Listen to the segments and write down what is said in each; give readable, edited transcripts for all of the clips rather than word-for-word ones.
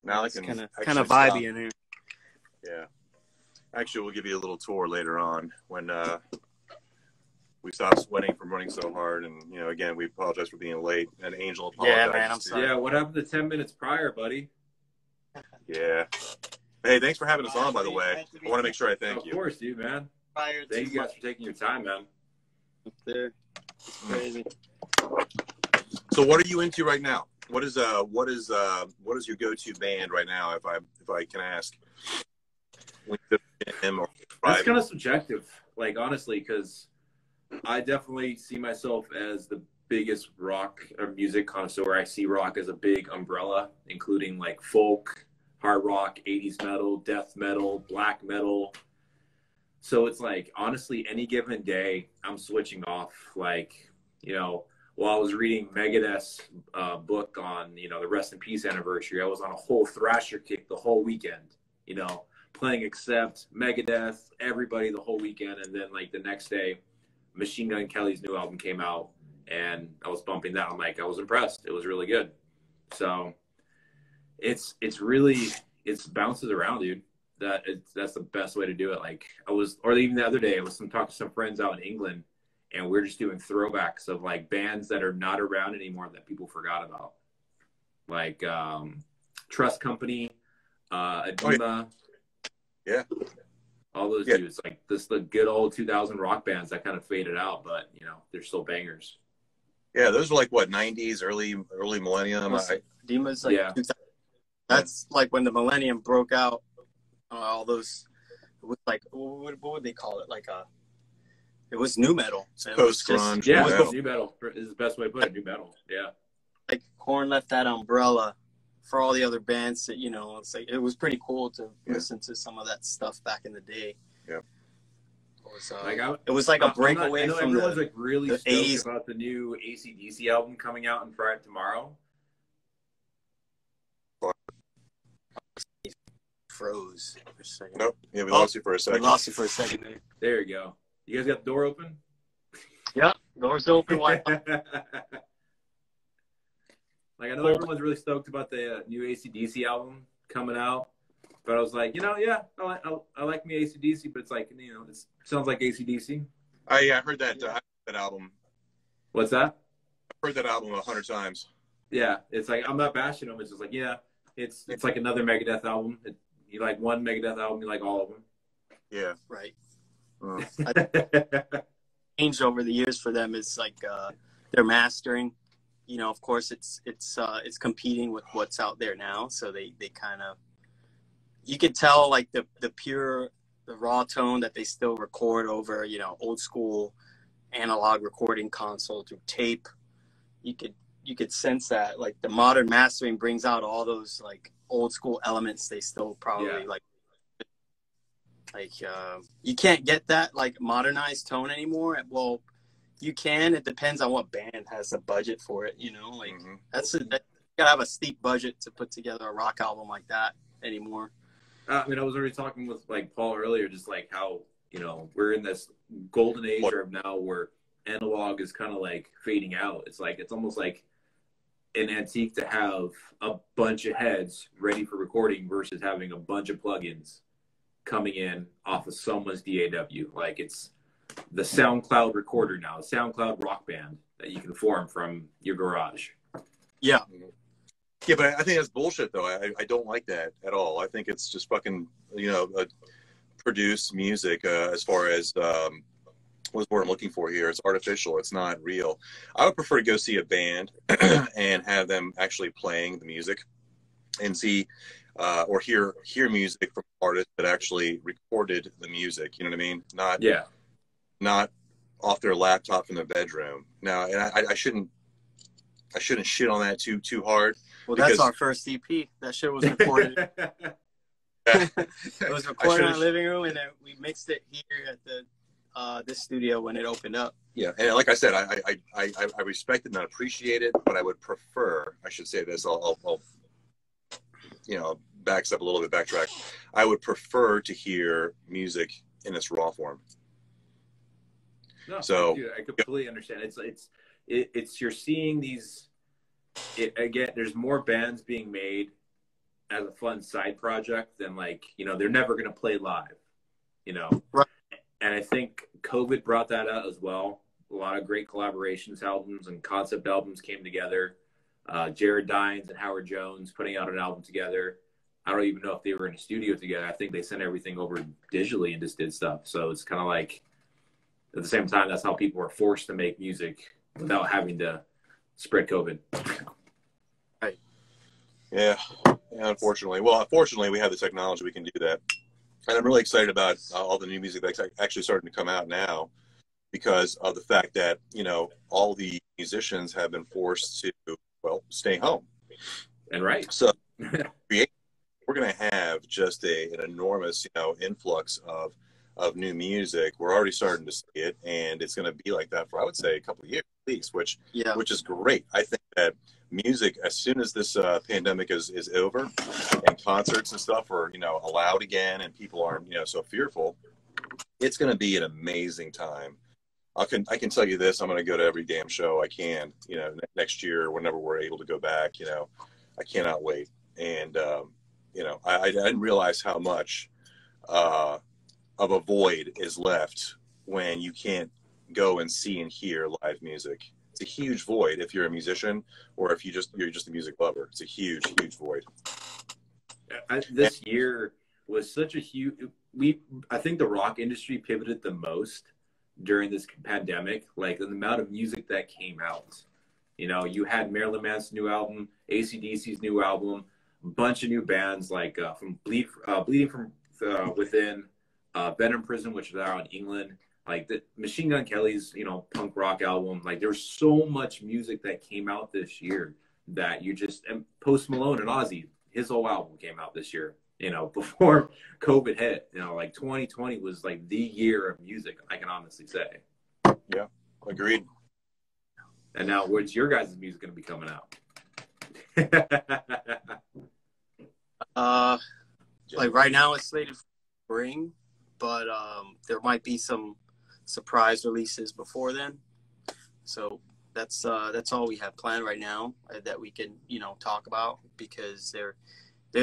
Now It's I can kind of vibey in here. Yeah. Actually, we'll give you a little tour later on when we stop sweating from running so hard. And, you know, again, we apologize for being late. And Angel apologizes. Yeah, man, I'm sorry. Yeah, what happened to 10 minutes prior, buddy? Yeah. Hey, thanks for having us on, by the way. I want to make sure I thank you. Of course, dude, man. Thank you guys for taking your time, man. There. It's crazy. So what are you into right now? What is your go-to band right now, if I can ask? That's kind of subjective, like, honestly, because I definitely see myself as the biggest rock or music connoisseur. I see rock as a big umbrella, including like folk, hard rock, 80s metal, death metal, black metal. So it's like, honestly, any given day, I'm switching off. Like, you know, while I was reading Megadeth's book on, you know, the Rest in Peace anniversary, I was on a whole Thrasher kick the whole weekend, you know, playing Accept, Megadeth, everybody the whole weekend. And then, like, the next day, Machine Gun Kelly's new album came out, and I was bumping that. I'm like, I was impressed. It was really good. So it's really, it bounces around, dude. That's the best way to do it. Like, or even the other day, I was talking to some friends out in England, and we're just doing throwbacks of like bands that are not around anymore that people forgot about. Like Trust Company, Adema. Yeah. All those dudes. Like the good old 2000 rock bands that kind of faded out, but you know, they're still bangers. Yeah, those were like what, 90s, early millennium. Adema's like 2000. That's like when the millennium broke out. All those, it was like, what would they call it? Like it was new metal. So post grunge. Yeah, it was new metal is the best way to put it. New metal. Yeah. Like Korn left that umbrella for all the other bands that, you know, it's like, it was pretty cool to listen to some of that stuff back in the day. Yeah. It was like a breakaway I know from everyone's like really stoked 80s. about the new AC/DC album coming out tomorrow. Froze for a second. Nope. Yeah, we lost you for a second. We lost you for a second there. There you go. You guys got the door open? Yeah, door's open wide. Like, I know everyone's really stoked about the new AC/DC album coming out, but I was like, you know, yeah, I like me AC/DC, but it's like, you know, it sounds like AC/DC. I heard that that album. What's that? I've heard that album 100 times. Yeah, it's like, I'm not bashing them. It's just like, yeah, it's like another Megadeth album. You like one Megadeth album, you like all of them. Yeah. Right. Changed over the years for them is like their mastering. You know, of course, it's competing with what's out there now. So they kind of, you could tell like the raw tone that they still record over, you know, old school analog recording console through tape. You could sense that like the modern mastering brings out all those like old school elements. They still probably like you can't get that like modernized tone anymore. Well, you can. It depends on what band has the budget for it. You know, like you gotta have a steep budget to put together a rock album like that anymore. I mean, I was already talking with like Paul earlier, just like how, you know, we're in this golden age of now where analog is kind of like fading out. It's like, it's almost like an antique to have a bunch of heads ready for recording versus having a bunch of plugins coming in off of someone's DAW. Like, it's the SoundCloud recorder now, a SoundCloud rock band that you can form from your garage. Yeah. Yeah, but I think that's bullshit, though. I don't like that at all. I think it's just fucking, you know, produced music as far as what's what I'm looking for here. It's artificial. It's not real. I would prefer to go see a band and have them actually playing the music and see or hear music from artists that actually recorded the music. You know what I mean? Not off their laptop in their bedroom. Now, and I shouldn't shit on that too hard. Well, that's our first EP. That shit was recorded. It was recorded in our living room, and then we mixed it here at the this studio when it opened up. Yeah, and like I said, I respect it and I appreciate it, but I would prefer, I should say this, I'll you know, backs up a little bit, backtrack. I would prefer to hear music in its raw form. No, so dude, I completely understand. It's you're seeing these. Again, there's more bands being made as a fun side project, then like, you know, they're never going to play live, you know? Right. And I think COVID brought that out as well. A lot of great collaborations, albums and concept albums came together. Jared Dines and Howard Jones putting out an album together. I don't even know if they were in a studio together. I think they sent everything over digitally and just did stuff. So it's kind of like, at the same time, that's how people are forced to make music without having to spread COVID. Right. Yeah, unfortunately. Well, unfortunately, we have the technology. We can do that. And I'm really excited about all the new music that's actually starting to come out now because of the fact that, you know, all the musicians have been forced to, well, stay home. And right. So we're going to have just an enormous, you know, influx of new music. We're already starting to see it, and it's going to be like that for, I would say, a couple of years at least, which is great. I think that music, as soon as this pandemic is over and concerts and stuff are, you know, allowed again and people aren't, you know, so fearful, it's going to be an amazing time. I can tell you this, I'm going to go to every damn show I can, you know, next year, whenever we're able to go back, you know, I cannot wait. And, you know, I didn't realize how much of a void is left when you can't go and see and hear live music. It's a huge void if you're a musician or if you're just a music lover. It's a huge void. This year was such a huge. I think the rock industry pivoted the most during this pandemic. Like the amount of music that came out. You know, you had Marilyn Manson's new album, AC/DC's new album, a bunch of new bands like from Bleeding from Within, Venom Prison, which is out in England. Like the Machine Gun Kelly's, you know, punk rock album. Like there was so much music that came out this year that and Post Malone and Ozzy, his whole album came out this year, you know, before COVID hit. You know, like 2020 was like the year of music, I can honestly say. Yeah, agreed. And now where's your guys' music going to be coming out? Like right now it's slated for spring, but there might be some surprise releases before then. So that's all we have planned right now that we can, you know, talk about, because there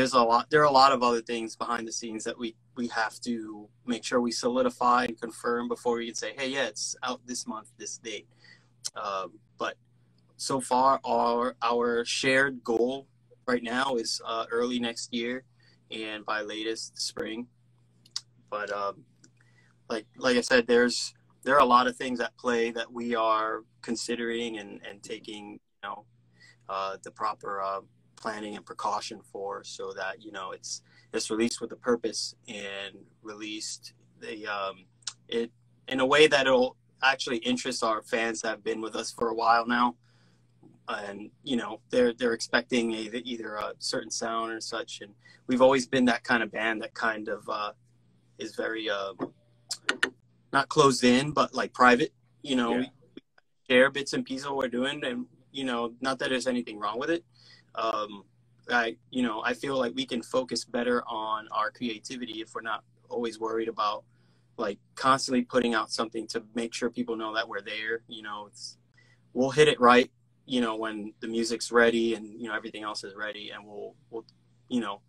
are a lot of other things behind the scenes that we have to make sure we solidify and confirm before we can say, hey, yeah, it's out this month, this date. But so far our shared goal right now is early next year and by latest spring. But like I said, there are a lot of things at play that we are considering and taking, you know, the proper planning and precaution for, so that, you know, it's released with a purpose and released it in a way that it'll actually interest our fans that have been with us for a while now. And, you know, they're expecting either a certain sound or such. And we've always been that kind of band that kind of is very not closed in, but like private. You know, we share bits and pieces of what we're doing, and, you know, not that there's anything wrong with it. I feel like we can focus better on our creativity if we're not always worried about like constantly putting out something to make sure people know that we're there. You know, we'll hit it right, you know, when the music's ready and, you know, everything else is ready, and we'll you know,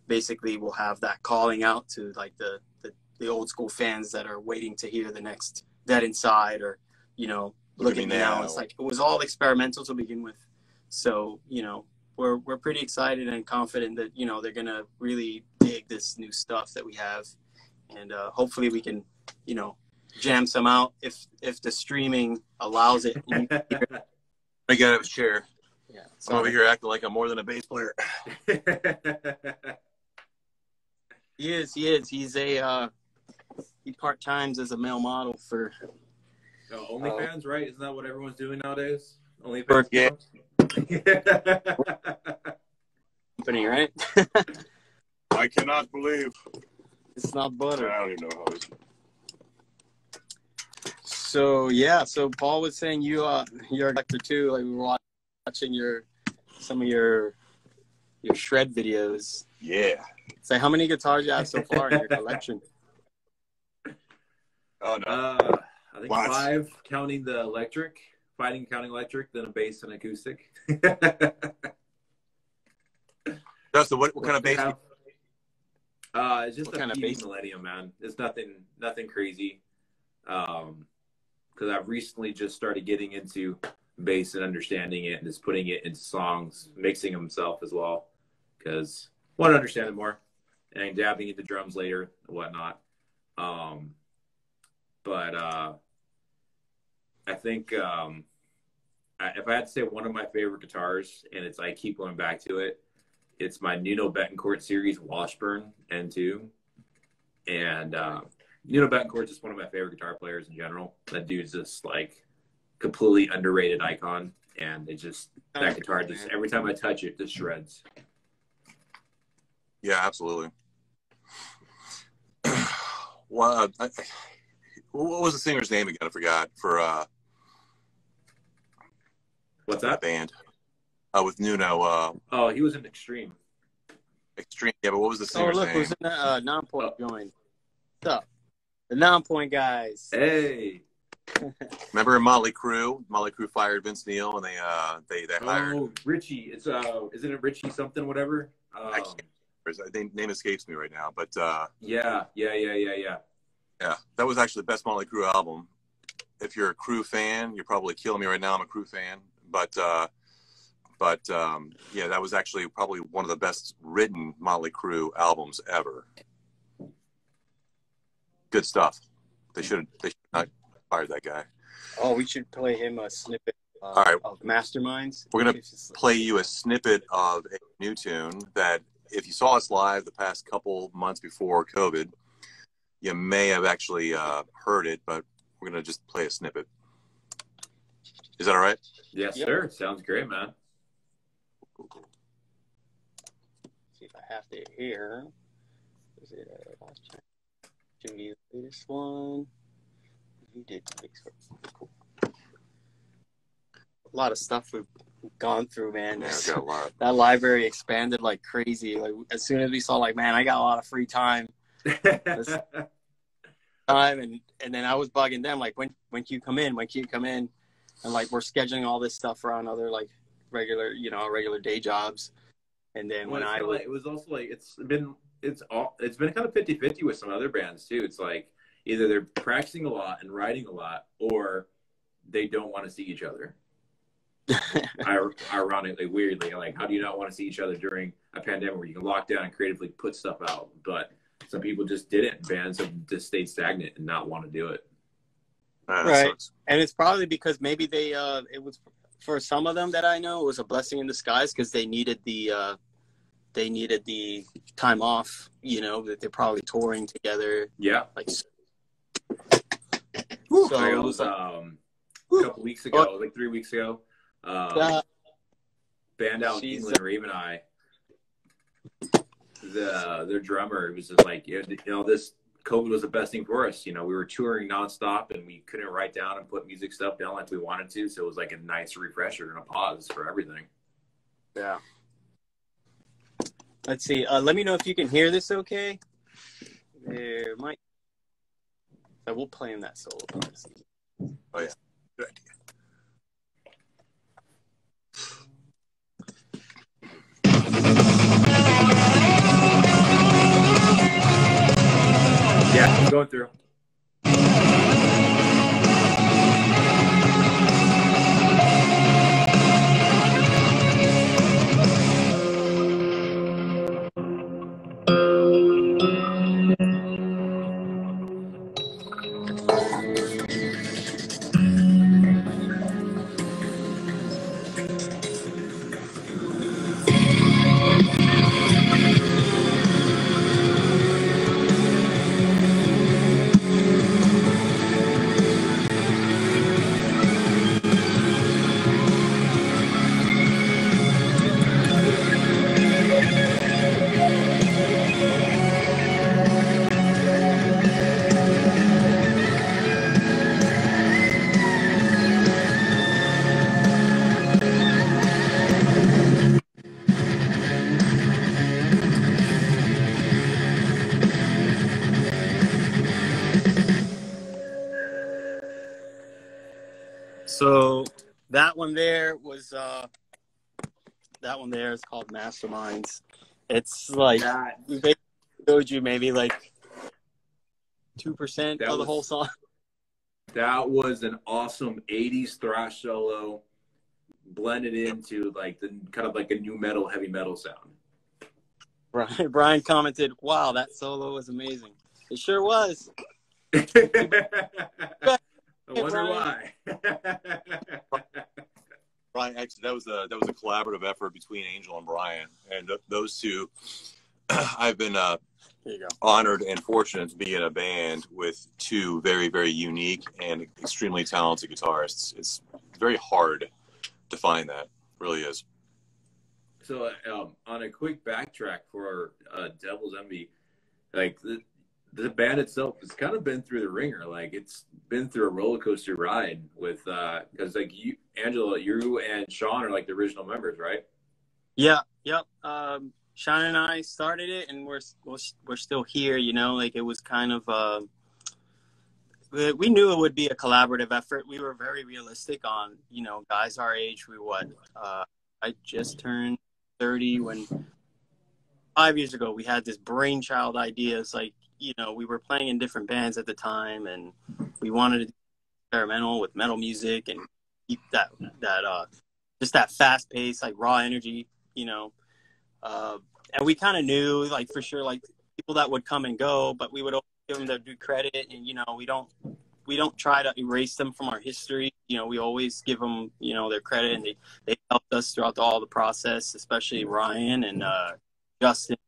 basically we'll have that calling out to like the old school fans that are waiting to hear the next Dead Inside, or, you know, Look at Me Now. It's like, it was all experimental to begin with. So, you know, we're pretty excited and confident that, you know, they're going to really dig this new stuff that we have. And hopefully we can, you know, jam some out if the streaming allows it. I got a chair. Yeah, I'm over here acting like I'm more than a bass player. He is. He's he part-times as a male model for OnlyFans, right? Isn't that what everyone's doing nowadays? OnlyFans. Yeah. Company, right? I cannot believe it's not butter. I don't even know how it is. So Paul was saying you're a collector too. Like we were watching some of your shred videos. Yeah. So how many guitars you have so far in your collection? Oh no. I think 5, counting the electric, counting electric, then a bass and acoustic. Justin, what kind of bass? It's just a PD Millennium, man. It's nothing crazy. Because I've recently just started getting into bass and understanding it and just putting it into songs, mixing them myself as well. Because I want to understand it more, and dabbing into drums later and whatnot. But I think if I had to say one of my favorite guitars, and I keep going back to it, it's my Nuno Bettencourt series Washburn N2. And Nuno Bettencourt's just one of my favorite guitar players in general. That dude's just like completely underrated icon. And it just, that guitar just, every time I touch it, just shreds. Yeah, absolutely. Well, what was the singer's name again? I forgot. For what's that band? With Nuno. He was in Extreme. Extreme, yeah, but what was the singer's name? Oh, look, who's in the Non-Point joined. What's up? The Non-Point guys. Hey. Remember Motley Crue? Motley Crue fired Vince Neil, and they hired. Oh, Richie. It's isn't it Richie something, whatever? I can't. The name escapes me right now, but yeah. Yeah, that was actually the best Motley Crue album. If you're a Crue fan, you're probably killing me right now. I'm a Crue fan, but yeah, that was actually probably one of the best written Motley Crue albums ever. Good stuff. They should not fired that guy. Oh, we should play him a snippet All right. of Masterminds. We're gonna play you a snippet of a new tune that, if you saw us live the past couple months before COVID, you may have actually heard it, but we're going to just play a snippet. Is that all right? Yes, sir. Sounds great, man. Cool. See if I have to hear. Is it Jimmy, the latest one? He did mix for cool. A lot of stuff we've gone through, man. Yeah, got a lot. That library expanded like crazy. Like as soon as we saw, like, man, I got a lot of free time. And then I was bugging them, like, when can you come in? When can you come in? And like we're scheduling all this stuff around other like regular day jobs. And then when it was also like it's been kind of 50-50 with some other bands too. It's like either they're practicing a lot and writing a lot, or they don't want to see each other. Ironically, weirdly, like, how do you not want to see each other during a pandemic where you can lock down and creatively put stuff out? But some people just didn't. Bands have just stayed stagnant and not want to do it. Right. Sucks. And it's probably because maybe they it was, for some of them that I know, it was a blessing in disguise because they needed the time off, that they're probably touring together. Yeah. Like, so it was a couple weeks ago, like 3 weeks ago. Band out in England, Raven Eye, their drummer was just like, this COVID was the best thing for us. We were touring nonstop and we couldn't write down and put music stuff down like we wanted to. So it was like a nice refresher and a pause for everything. Yeah. Let's see. Let me know if you can hear this okay. There might. So we'll play in that solo part. Oh, yeah. Good idea. Yeah, I'm going through. So that one there is called Masterminds, It's like That we basically showed you maybe like 2% of the whole song. That was an awesome 80s thrash solo blended into like the kind of like a new metal, heavy metal sound. Brian commented, "Wow, that solo was amazing." It sure was. I wonder why. Brian, actually, that was a collaborative effort between Angel and Brian, and those two. I've been honored and fortunate to be in a band with two very, very unique and extremely talented guitarists. It's very hard to find that. It really is. So, on a quick backtrack for Devil's Envy, like the band itself has kind of been through the ringer. Like it's been through a roller coaster ride with because like you, Angela, you and Sean are like the original members, right? Yeah. Yep. Sean and I started it, and we're still here. You know, like it was kind of we knew it would be a collaborative effort. We were very realistic on, you know, guys our age. I just turned 30 when 5 years ago we had this brainchild idea. It's like, you know, we were playing in different bands at the time, and we wanted to do experimental with metal music and keep that just that fast pace, like raw energy, you know. And we kind of knew, like, for sure, like people that would come and go, but we would always give them their due credit, and you know, we don't try to erase them from our history. You know, we always give them, you know, their credit, and they helped us throughout all the process, especially Ryan and Justin,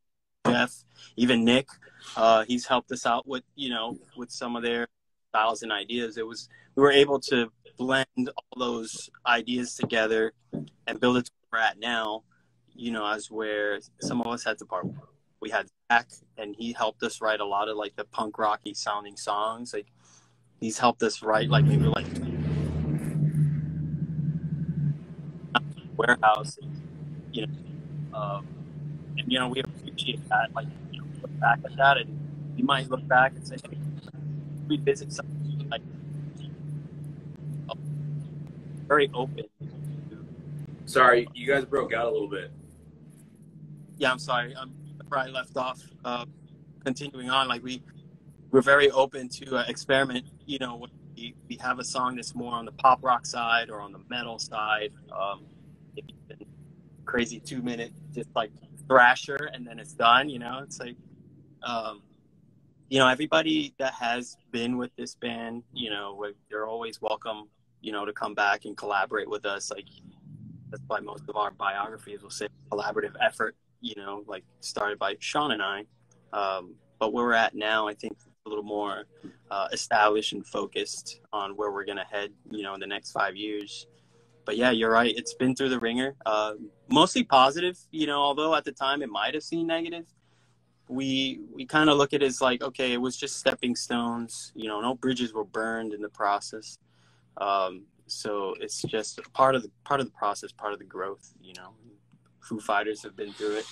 Jeff, even Nick. He's helped us out with, you know, with some of their styles and ideas. We were able to blend all those ideas together and build it to where we're at now. You know, as where some of us had to part. We had Zach, and he helped us write a lot of like the punk rocky sounding songs. Like he's helped us write like maybe like Warehouse, you know, and you know we appreciate that. Like, you know, look back at that, and you might look back and say, hey, revisit something like very open. Sorry, you guys broke out a little bit. Yeah, I'm sorry. Where I left off. Continuing on, like we're very open to experiment. You know, when we have a song that's more on the pop rock side or on the metal side. Maybe crazy 2-minute, just like thrasher, and then it's done. You know, it's like, you know, everybody that has been with this band, you know, they're always welcome. You know, to come back and collaborate with us. Like that's why most of our biographies will say collaborative effort. You know, like started by Sean and I. But where we're at now, I think a little more established and focused on where we're going to head, you know, in the next 5 years. But yeah, you're right. It's been through the ringer, mostly positive, you know, although at the time it might have seemed negative. We kind of look at it as like, okay, it was just stepping stones, you know, no bridges were burned in the process. So it's just part of the process, part of the growth, you know. Foo Fighters have been through it.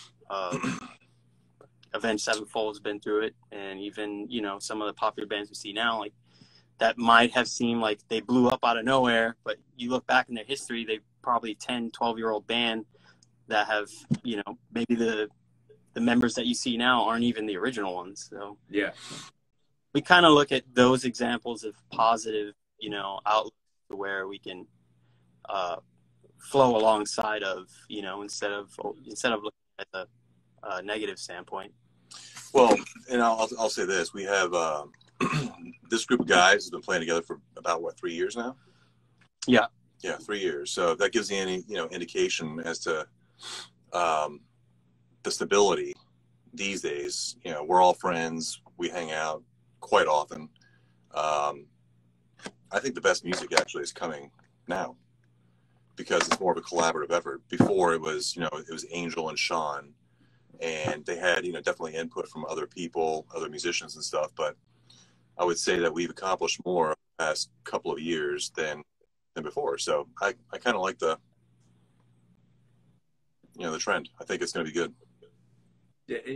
Avenged Sevenfold has been through it. And even, you know, some of the popular bands we see now, like that might have seemed like they blew up out of nowhere. But you look back in their history, they probably 10, 12-year-old band that have, you know, maybe the members that you see now aren't even the original ones. So yeah, we kind of look at those examples of positive, you know, outlooks to where we can flow alongside of, you know, instead of looking at the negative standpoint. Well, and I'll say this: we have this group of guys has been playing together for about 3 years now. Yeah, 3 years. So that gives you any, you know, indication as to the stability these days. You know, we're all friends. We hang out quite often. I think the best music actually is coming now, because it's more of a collaborative effort. Before it was, you know, it was Angel and Sean, and they had, you know, definitely input from other people, other musicians and stuff. But I would say that we've accomplished more in the past couple of years than before. So I kind of like the, you know, the trend. I think it's going to be good.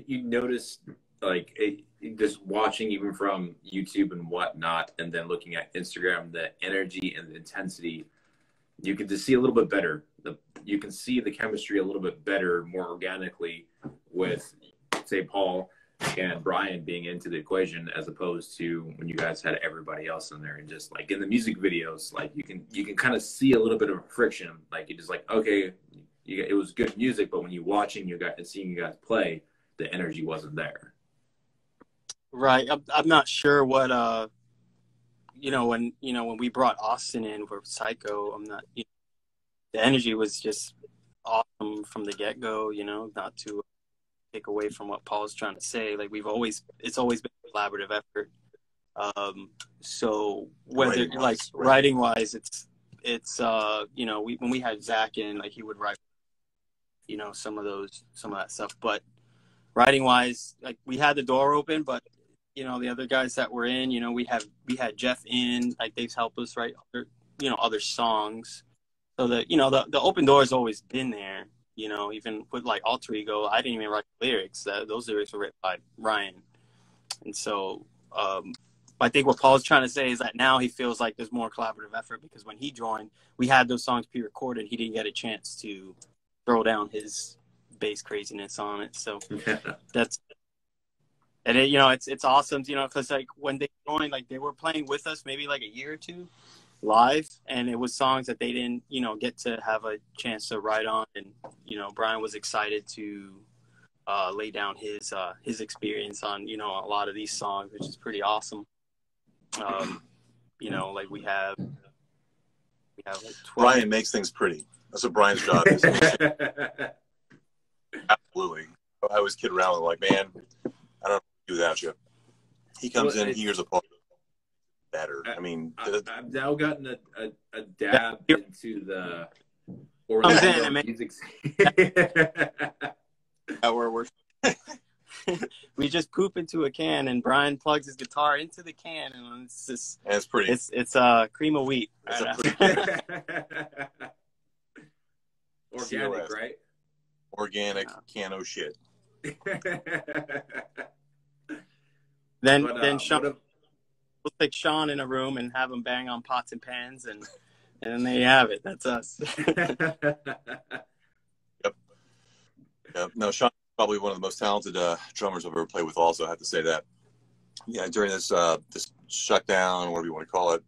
You notice, like, just watching even from YouTube and whatnot, and then looking at Instagram, the energy and the intensity you can just see a little bit better. You can see the chemistry a little bit better, more organically with, say, Paul and Brian being into the equation, as opposed to when you guys had everybody else in there. And just like in the music videos, like you can kind of see a little bit of friction. Like you just like, okay, it was good music, but when you watching you guys and seeing you guys play, the energy wasn't there. Right. I'm not sure what when we brought Austin in for Psycho, I'm not. The energy was just awesome from the get go. Not to take away from what Paul's trying to say. Like it's always been a collaborative effort. So whether writing wise, it's when we had Zach in, like he would write, some of that stuff. But writing wise, like we had the door open, but the other guys that were in, we had Jeff in, like they've helped us write other songs. So the open door has always been there. Even with like Alter Ego, I didn't even write the lyrics. Those lyrics were written by Ryan. And so I think what Paul's trying to say is that now he feels like there's more collaborative effort, because when he joined, we had those songs pre-recorded. He didn't get a chance to throw down his bass craziness on it. So that's, and it's awesome, because like when they joined, like they were playing with us maybe like a year or two live, and it was songs that they didn't get to have a chance to write on. And Brian was excited to lay down his experience on a lot of these songs, which is pretty awesome. Like we have like 12. Brian makes things pretty. That's what Brian's job is. Absolutely. I always kid around with like, man, I don't know what to do without you. He comes in, he hears a part better. I mean, I've now gotten a dab into the Orlando music scene. We're we just poop into a can, and Brian plugs his guitar into the can, and it's just, and it's pretty. It's cream of wheat. Organic, right? Organic cano shit. Then Sean, we'll take Sean in a room and have him bang on pots and pans, and then there you have it. That's us. Yep. No, Sean is probably one of the most talented drummers I've ever played with. Also, I have to say that. Yeah, during this shutdown, whatever you want to call it,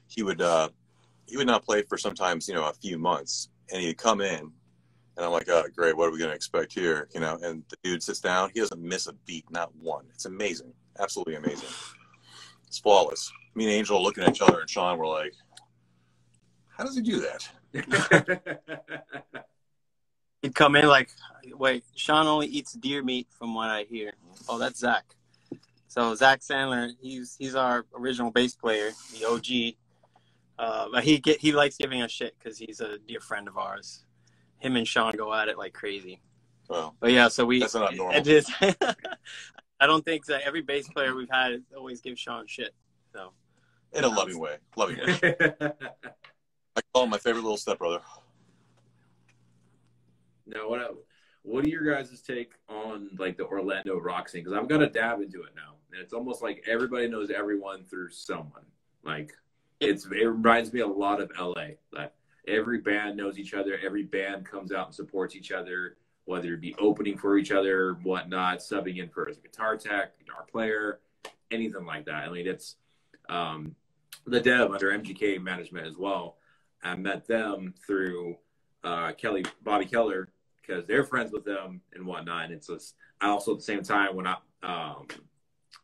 he would not play for sometimes a few months, and he'd come in, and I'm like, oh, great, what are we going to expect here? And the dude sits down, he doesn't miss a beat, not one. It's amazing, absolutely amazing. It's flawless. Me and Angel looking at each other, and Sean were like, how does he do that? He'd come in like, wait, Sean only eats deer meat from what I hear. Oh, that's Zach. So Zach Sandler, he's our original bass player, the OG. But he likes giving us shit because he's a dear friend of ours. Him and Sean go at it like crazy. Well, but yeah, so that's not normal. It is. I don't think that every bass player we've had always gives Sean shit. So in a loving way. I call him my favorite little stepbrother. Now, what are your guys' take on like the Orlando rock scene? Because I've got to dab into it now, and it's almost like everybody knows everyone through someone. Like it reminds me a lot of LA. Like every band knows each other. Every band comes out and supports each other, whether it be opening for each other, whatnot, subbing in for as a guitar tech, guitar player, anything like that. I mean, it's the Dev under MGK management as well. I met them through Bobby Keller, because they're friends with them and whatnot. And it's just, I also at the same time when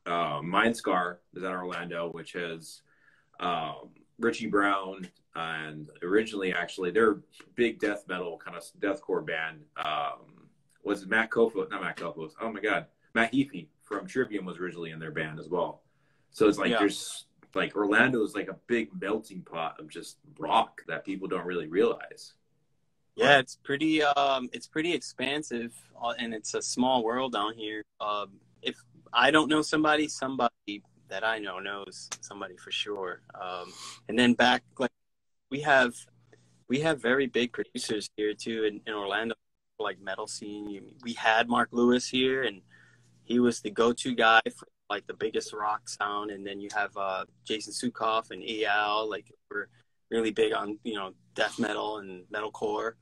Mindscar is at Orlando, which has Richie Brown, and originally actually they're big death metal kind of deathcore band. Was it Matt Kofos? Not Matt Kofos. Oh my God, Matt Heafy from Trivium was originally in their band as well. So it's like there's like Orlando is like a big melting pot of just rock that people don't really realize. Yeah, it's pretty expansive, and it's a small world down here. If I don't know somebody that I know knows somebody for sure. And then back, like we have very big producers here too in Orlando, like metal scene. We had Mark Lewis here, and he was the go-to guy for like the biggest rock sound. And then you have Jason Sukoff and EL. Like we're really big on, you know, death metal and metalcore.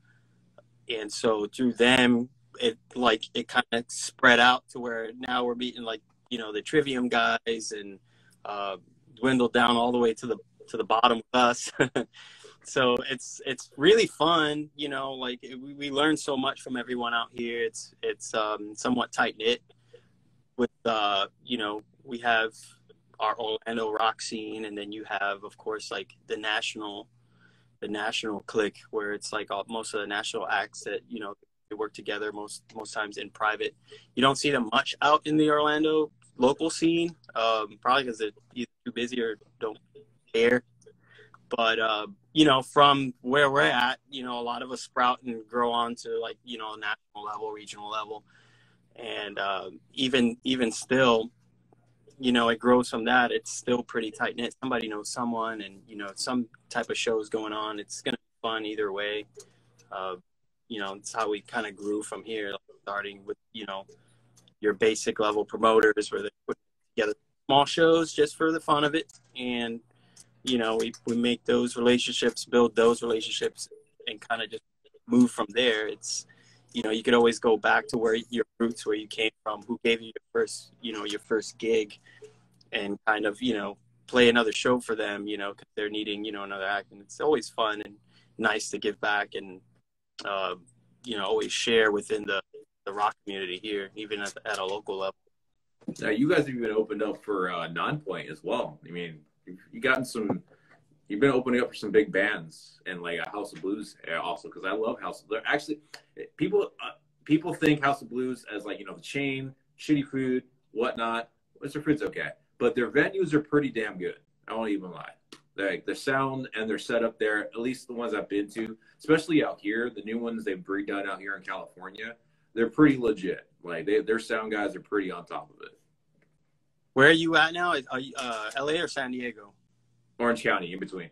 And so through them, it kind of spread out to where now we're meeting like, you know, the Trivium guys, and dwindled down all the way to the bottom with us. So it's really fun, you know, like we learn so much from everyone out here. It's somewhat tight knit with, you know, we have our Orlando rock scene, and then you have, of course, like the national clique, where it's like most of the national acts that, you know, they work together most times in private. You don't see them much out in the Orlando local scene, probably because they're either too busy or don't care. But you know, from where we're at, you know, a lot of us sprout and grow on to, like, you know, national level, regional level, and even still, you know, it grows from that. It's still pretty tight knit. Somebody knows someone, and, you know, some type of show is going on. It's gonna be fun either way. You know, it's how we kind of grew from here, like starting with, you know, your basic level promoters where they put together small shows just for the fun of it, and, you know, we make those relationships, build those relationships, and kind of just move from there. It's, you know, you could always go back to where your roots, where you came from, who gave you your first gig, and kind of, you know, play another show for them, you know, because they're needing, you know, another act. And it's always fun and nice to give back, and, you know, always share within the rock community here, even at a local level. Now, you guys have even opened up for Nonpoint as well. I mean, you've been opening up for some big bands, and like a House of Blues also, because I love House of Blues. Actually, people think House of Blues as, like, you know, the chain, shitty food, whatnot. Mr. Food's okay, but their venues are pretty damn good. I won't even lie. Like, their sound and their setup there, at least the ones I've been to, especially out here, the new ones they've redone out here in California, they're pretty legit. Like, their sound guys are pretty on top of it. Where are you at now? Are you, LA or San Diego? Orange County, in between.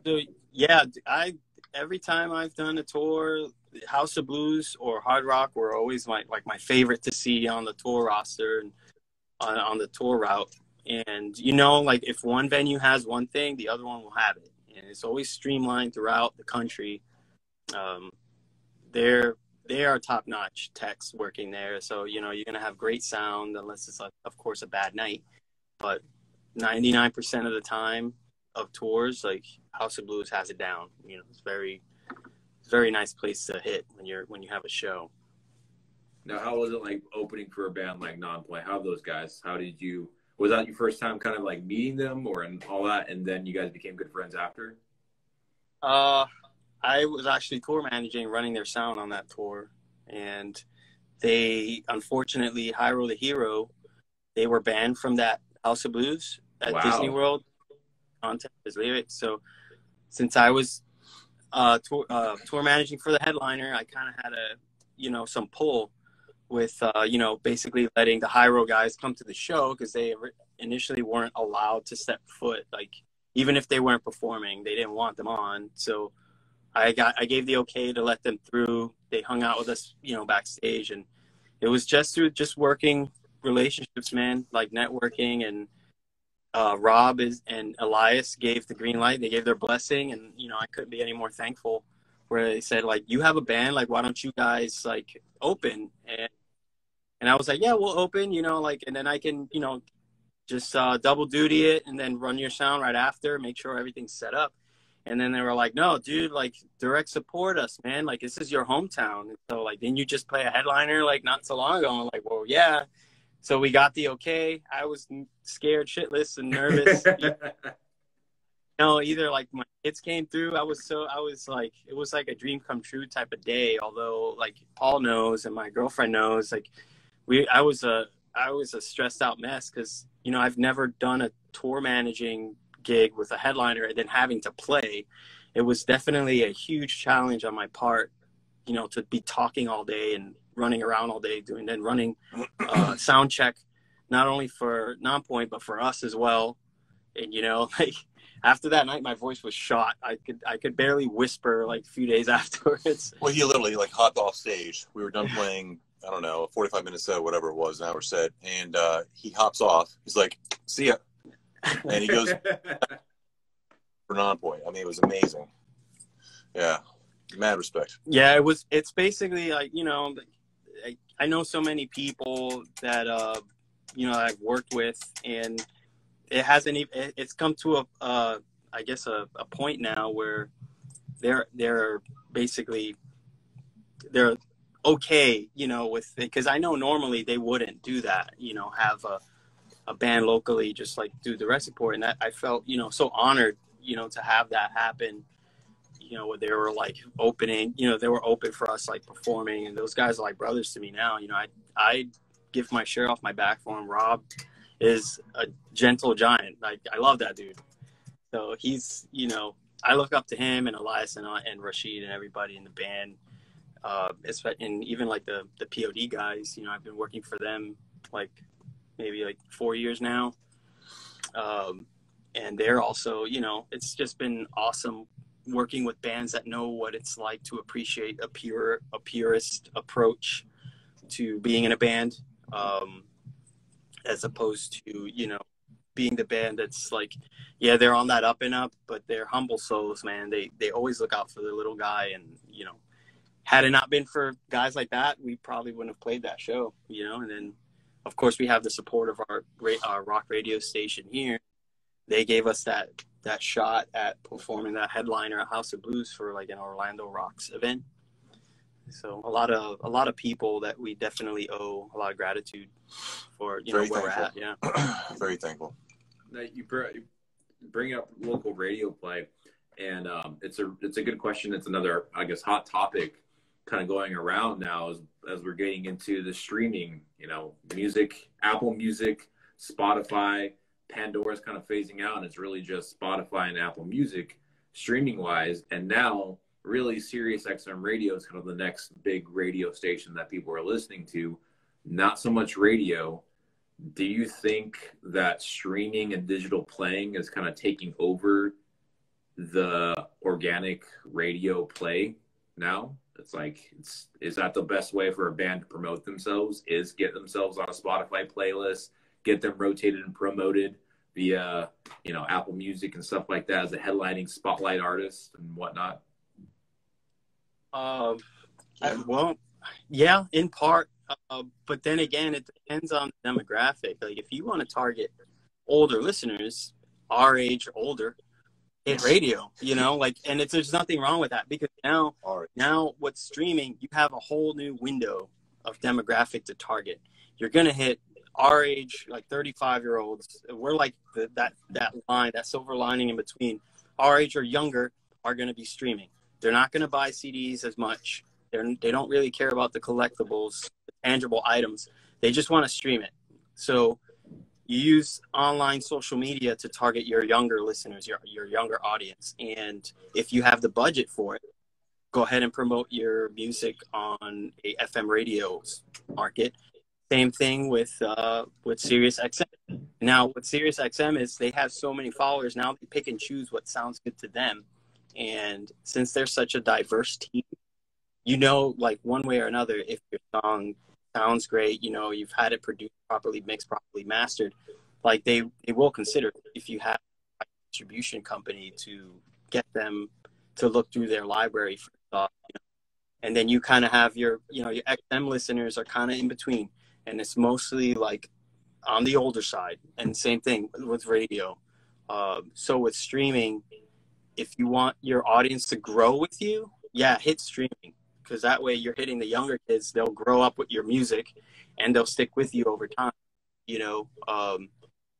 So yeah, every time I've done a tour, House of Blues or Hard Rock were always my favorite to see on the tour roster and on the tour route. And, you know, like, if one venue has one thing, the other one will have it, and it's always streamlined throughout the country. They are top-notch techs working there, so, you know, you're gonna have great sound, unless it's, like, of course, a bad night. But 99% of the time of tours, like, House of Blues has it down. You know, it's very nice place to hit when you have a show. Now, how was it like opening for a band like Nonpoint? How those guys? Was that your first time kind of like meeting them and all that, and then you guys became good friends after? I was actually tour managing, running their sound on that tour, and they, unfortunately, Hyro the Hero, they were banned from that House of Blues at Disney World. Content is lyrics. So since I was tour managing for the headliner, I kind of had some pull with basically letting the Hyro guys come to the show, because they initially weren't allowed to step foot. Like, even if they weren't performing, they didn't want them on. So I gave the okay to let them through. They hung out with us, backstage, and it was just through working relationships, man, like networking. And Rob and Elias gave the green light. They gave their blessing, and I couldn't be any more thankful. Where they said, like, you have a band, like, why don't you guys like open? And I was like, yeah, we'll open, and then I can, just double duty it and then run your sound right after, make sure everything's set up. And then they were like, no, dude, like, direct support us, man. Like, this is your hometown. And so, like, didn't you just play a headliner, like, not so long ago? I'm like, well, yeah. So we got the okay. I was scared shitless and nervous. Either like my kids came through. I was like, it was like a dream come true type of day. Although, like, Paul knows and my girlfriend knows, like, I was a stressed out mess, because, I've never done a tour managing gig with a headliner and then having to play. It was definitely a huge challenge on my part, to be talking all day and running around all day running sound check, not only for Nonpoint, but for us as well. And, like, after that night, my voice was shot. I could barely whisper, like, a few days afterwards. Well, he literally, like, hopped off stage. We were done playing, I don't know, a 45-minute set, whatever it was, an hour set. And he hops off. He's like, see ya. And he goes, for Nonpoint. I mean, it was amazing. Yeah, mad respect. Yeah, it's basically like, you know, I know so many people that you know, I've worked with, and it hasn't even, it's come to I guess a point now where they're basically, they're okay, you know, with it, because I know normally they wouldn't do that, you know, have a band locally just like do the rest support. And I felt, you know, so honored, you know, to have that happen, you know, where they were like opening, you know, they were open for us, like performing, and those guys are like brothers to me now. You know, I give my shirt off my back for him. Rob is a gentle giant. Like, I love that dude. So he's, you know, I look up to him and Elias and Rashid and everybody in the band. And even like the POD guys, you know, I've been working for them like maybe like 4 years now. And they're also, you know, it's just been awesome working with bands that know what it's like to appreciate a purist approach to being in a band, as opposed to, you know, being the band that's like, yeah, they're on that up and up, but they're humble souls, man. They always look out for the little guy. And, you know, had it not been for guys like that, we probably wouldn't have played that show, you know. And then, of course, we have the support of our rock radio station here. They gave us that shot at performing that headliner at House of Blues for like an Orlando Rocks event. So a lot of people that we definitely owe a lot of gratitude for, you know, where we're at. Yeah. Very thankful. Now, you bring up local radio play, and it's a good question. It's another, I guess, hot topic kind of going around now as we're getting into the streaming, you know, music, Apple Music, Spotify, Pandora's kind of phasing out, and it's really just Spotify and Apple Music streaming wise. And now really Sirius XM radio is kind of the next big radio station that people are listening to, not so much radio. Do you think that streaming and digital playing is kind of taking over the organic radio play now? It's like, is that the best way for a band to promote themselves, is get themselves on a Spotify playlist, get them rotated and promoted via, you know, Apple Music and stuff like that as a headlining spotlight artist and whatnot? Well, yeah, in part. But then again, it depends on the demographic. Like, if you want to target older listeners, our age or older, hit radio, you know, like, and there's nothing wrong with that, because now what's streaming, you have a whole new window of demographic to target. You're going to hit our age, like 35-year-olds. We're like that line, that silver lining in between. Our age or younger are going to be streaming. They're not going to buy CDs as much. They don't really care about the collectibles, the tangible items. They just want to stream it. So you use online social media to target your younger listeners, your younger audience. And if you have the budget for it, go ahead and promote your music on a FM radio market. Same thing with Sirius XM. Now, what Sirius XM is, they have so many followers now, they pick and choose what sounds good to them. And since they're such a diverse team, you know, like one way or another, if your song sounds great, you know, you've had it produced properly, mixed properly, mastered, like they will consider it if you have a distribution company to get them to look through their library for stuff, you know. And then you kind of have your, you know, your XM listeners are kind of in between, and it's mostly like on the older side. And same thing with radio. So with streaming, if you want your audience to grow with you, yeah, hit streaming. Because that way you're hitting the younger kids. They'll grow up with your music and they'll stick with you over time. You know,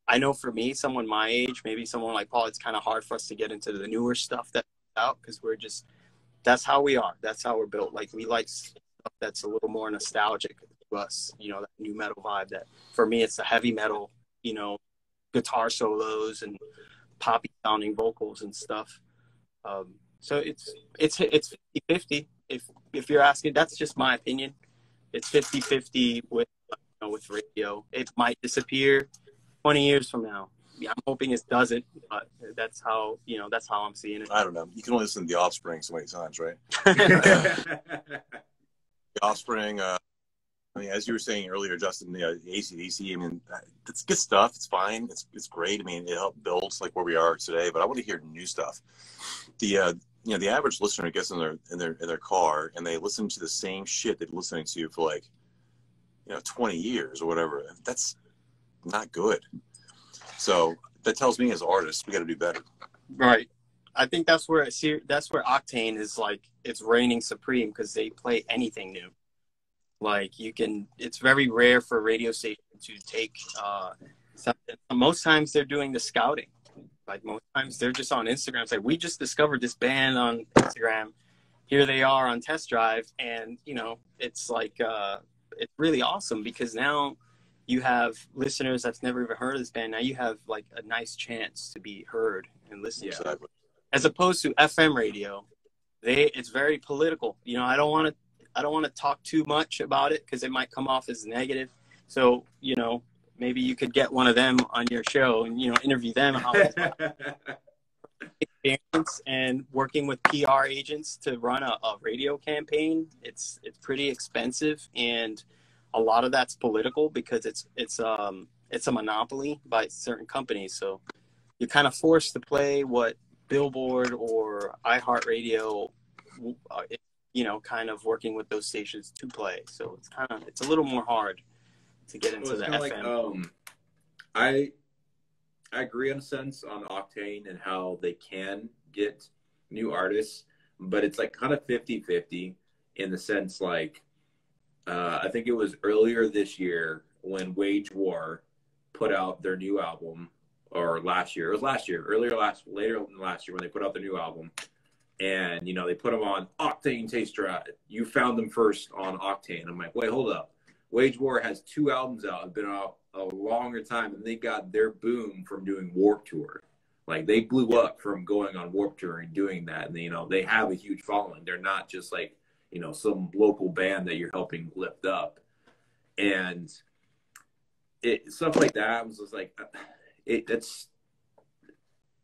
I know for me, someone my age, maybe someone like Paul, it's kind of hard for us to get into the newer stuff that's out, because that's how we are. That's how we're built. Like, we like stuff that's a little more nostalgic to us, you know, that new metal vibe. That for me, it's the heavy metal, you know, guitar solos and poppy sounding vocals and stuff. So it's 50-50. If you're asking, that's just my opinion. It's 50-50 with radio. It might disappear 20 years from now. Yeah, I'm hoping it doesn't, but that's how I'm seeing it. I don't know. You can only listen to The Offspring so many times, right? The Offspring, I mean, as you were saying earlier, Justin, the AC/DC, I mean, it's good stuff. It's fine. It's great. I mean, it helped build like where we are today. But I want to hear new stuff. The the average listener gets in their car and they listen to the same shit they've been listening to for like 20 years or whatever. That's not good. So that tells me as artists we got to do better. Right. I think that's where Octane is like it's reigning supreme because they play anything new. Like it's very rare for a radio station to take. Most times they're doing the scouting. Like most times they're just on Instagram. It's like we just discovered this band on Instagram. Here they are on Test Drive, and it's like it's really awesome because now you have listeners that's never even heard of this band. Now you have like a nice chance to be heard and listened to, as opposed to FM radio. It's very political. I don't want to talk too much about it because it might come off as negative. So maybe you could get one of them on your show and interview them how experience and working with PR agents to run a radio campaign. It's pretty expensive, and a lot of that's political because it's a monopoly by certain companies. So you're kind of forced to play what Billboard or iHeartRadio, kind of working with those stations to play. So it's a little more hard to get into the FM. I agree in a sense on Octane and how they can get new artists, but it's like kind of 50-50 in the sense like I think it was earlier this year when Wage War put out their new album, or last year. It was last year, later than last year when they put out their new album. And, they put them on Octane Taste Drive. You found them first on Octane. I'm like, wait, hold up. Wage War has 2 albums out. It's been out a longer time, and they got their boom from doing Warped Tour. Like, they blew up from going on Warped Tour and doing that. And, they have a huge following. They're not just like, some local band that you're helping lift up. And stuff like that was just like,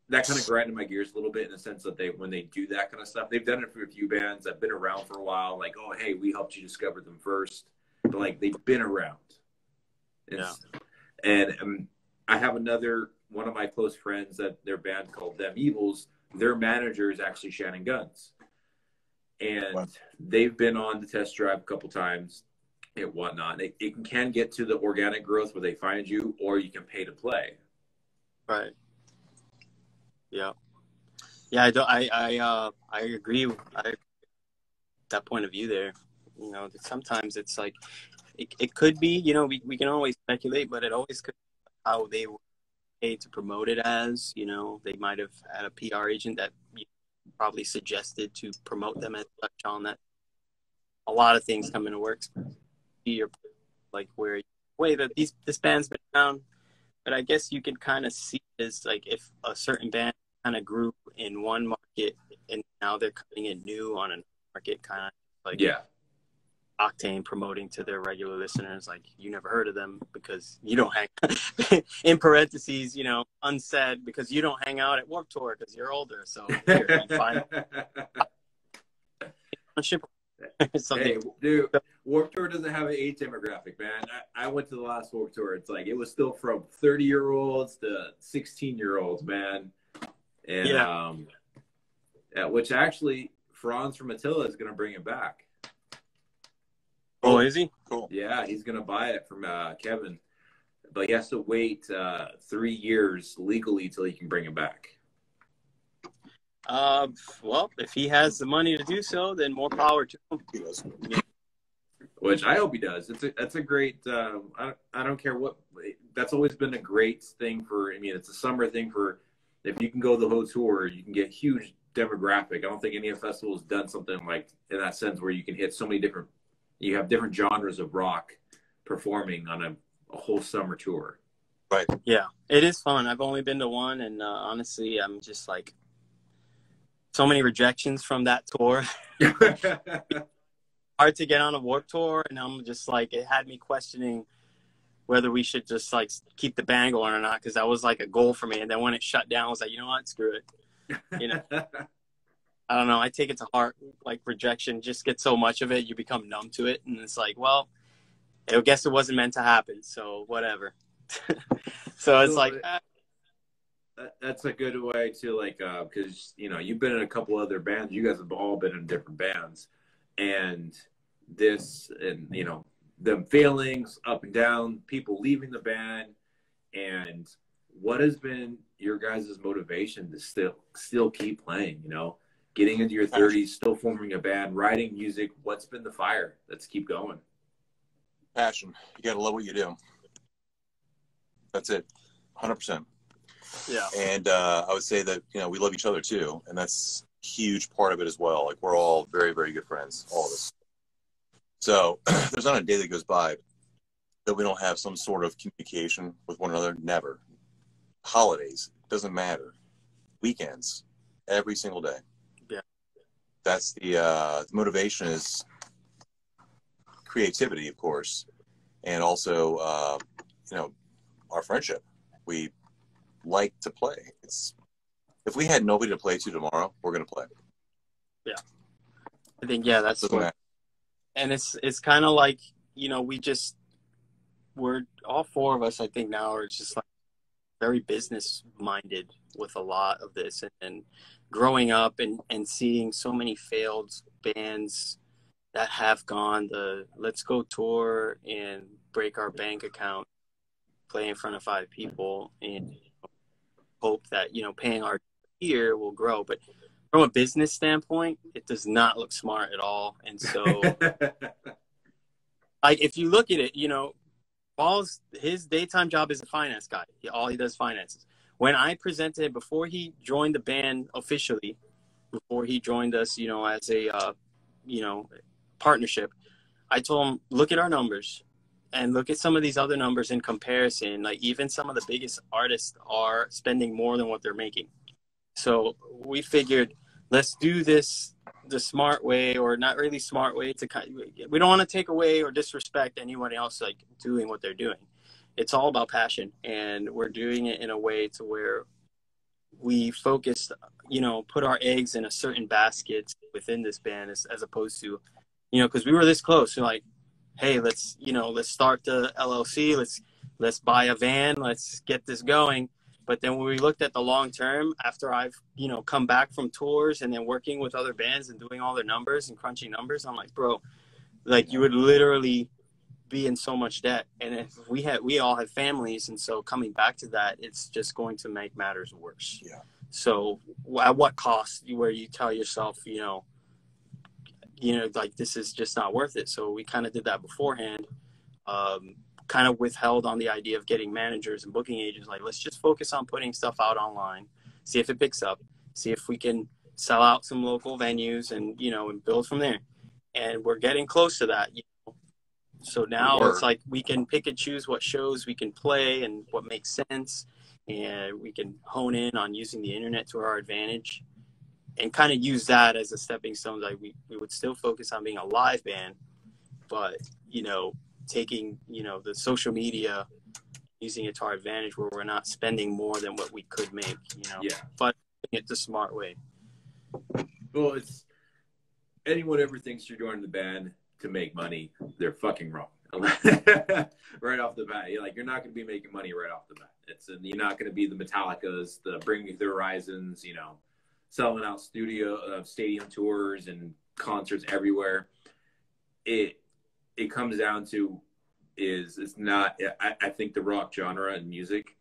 that kind of grinded my gears a little bit in the sense that when they do that kind of stuff, they've done it for a few bands that have been around for a while. Like, oh, hey, we helped you discover them first. But like, they've been around. And I have one of my close friends that their band called Them Evils. Their manager is actually Shannon Guns. And they've been on the Test Drive a couple times and whatnot. It can get to the organic growth where they find you, or you can pay to play. Right. Yeah. Yeah. I agree with that point of view there. Sometimes it's like, it could be, we can always speculate, but it always could be how they were paid to promote it as, they might have had a PR agent that probably suggested to promote them as such on that. A lot of things come into works. Like this band's been around, but I guess you can kind of see this, like if a certain band kind of grew in one market and now they're coming in new on a market, kind of like Octane promoting to their regular listeners, like you never heard of them because you don't hang in parentheses, unsaid, because you don't hang out at Warped Tour because you're older. So here, you find hey, dude, Warped Tour doesn't have an age demographic, man. I went to the last Warped Tour. It's like it was still from 30-year-olds to 16-year-olds, man. And which actually Franz from Attila is going to bring it back. Oh, is he? Cool. Yeah, he's going to buy it from Kevin, but he has to wait 3 years legally till he can bring it back. Well, if he has the money to do so, then more power to him. Which I hope he does. That's a great. I don't care what. That's always been a great thing for. I mean, it's a summer thing for. If you can go the whole tour, you can get huge demographic. I don't think any festival has done something like in that sense where you can hit so many different. You have different genres of rock performing on a whole summer tour. Right. Yeah, it is fun. I've only been to one, and honestly, I'm just like so many rejections from that tour. Hard to get on a Warped Tour, and I'm just like, it had me questioning whether we should just like keep the band going or not, because that was like a goal for me. And then when it shut down, I was like, you know what, screw it. I don't know. I take it to heart. Like rejection, just get so much of it, you become numb to it, and it's like, well, I guess it wasn't meant to happen. So whatever. So it's like, that's a good way to like, because you know you've been in a couple other bands. You guys have all been in different bands, and this, and you know, them feelings up and down, people leaving the band, and what has been your guys' motivation to still keep playing? You know, getting into your 30s, still forming a band, writing music. What's been the fire? Let's keep going. Passion. You got to love what you do. That's it. 100%. yeah. And I would say that, you know, we love each other too. And that's a huge part of it as well. Like, we're all very, very good friends, all of us. So there's not a day that goes by that we don't have some sort of communication with one another. Never. Holidays, doesn't matter. Weekends, every single day. Yeah. That's the motivation is creativity, of course. And also, you know, our friendship. We like to play. It's, if we had nobody to play to tomorrow, we're going to play. Yeah. I think, yeah, that's Doesn't what, matter. and it's kind of like, you know, we're all four of us, I think now are just like very business minded with a lot of this, and growing up and seeing so many failed bands that have gone the let's go tour and break our bank account, play in front of 5 people, and hope that, you know, paying our year will grow. But from a business standpoint, it does not look smart at all. And so, like, if you look at it, you know, Paul's, his daytime job is a finance guy. All he does finances. When I presented, before he joined the band officially, before he joined us, you know, as a, you know, partnership, I told him, look at our numbers and look at some of these other numbers in comparison. Like, even some of the biggest artists are spending more than what they're making. So we figured, let's do this the smart way, or not really smart way, to kind of, we don't want to take away or disrespect anyone else like doing what they're doing. It's all about passion, and we're doing it in a way to where we focus, you know, put our eggs in a certain basket within this band, as opposed to, you know, because we were this close. We're like, hey, let's, you know, let's start the LLC. Let's buy a van. Let's get this going. But then when we looked at the long term, after I've, you know, come back from tours and then working with other bands and doing all their numbers and crunching numbers, I'm like, bro, like, you would literally be in so much debt. And if we all have families, and so coming back to that, it's just going to make matters worse. Yeah. So at what cost, where you tell yourself, you know, like, this is just not worth it. So we kind of did that beforehand. Kind of withheld on the idea of getting managers and booking agents. Like, let's just focus on putting stuff out online, see if it picks up, see if we can sell out some local venues, and, you know, and build from there. And we're getting close to that, you know? So now it's like we can pick and choose what shows we can play and what makes sense, and we can hone in on using the internet to our advantage, and kind of use that as a stepping stone. Like, we would still focus on being a live band, but, you know, taking, you know, the social media, using it to our advantage, where we're not spending more than what we could make, you know. Yeah. But it's the smart way. Well, it's, anyone ever thinks you're joining the band to make money, they're fucking wrong. Right off the bat, you're not going to be making money right off the bat. You're not going to be the Metallicas, the Bring Me the Horizons, you know, selling out stadium tours and concerts everywhere. It comes down to it's not, I think the rock genre and music,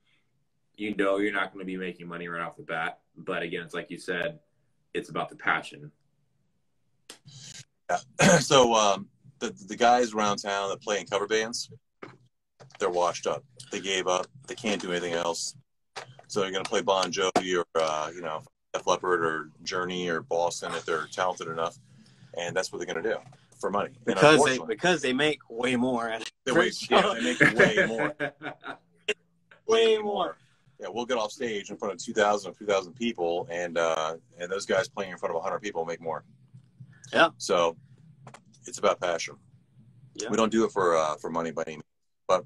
you know, you're not going to be making money right off the bat. But again, it's like you said, it's about the passion. Yeah. So the guys around town that play in cover bands, they're washed up. They gave up. They can't do anything else. So they're going to play Bon Jovi or, you know, Def Leppard or Journey or Boston if they're talented enough. And that's what they're going to do for money. Because they make way more. They make way more. Way more. Yeah, we'll get off stage in front of 2,000 or 3,000 people, and those guys playing in front of 100 people make more. Yeah. So it's about passion. Yeah. We don't do it for money by any means, but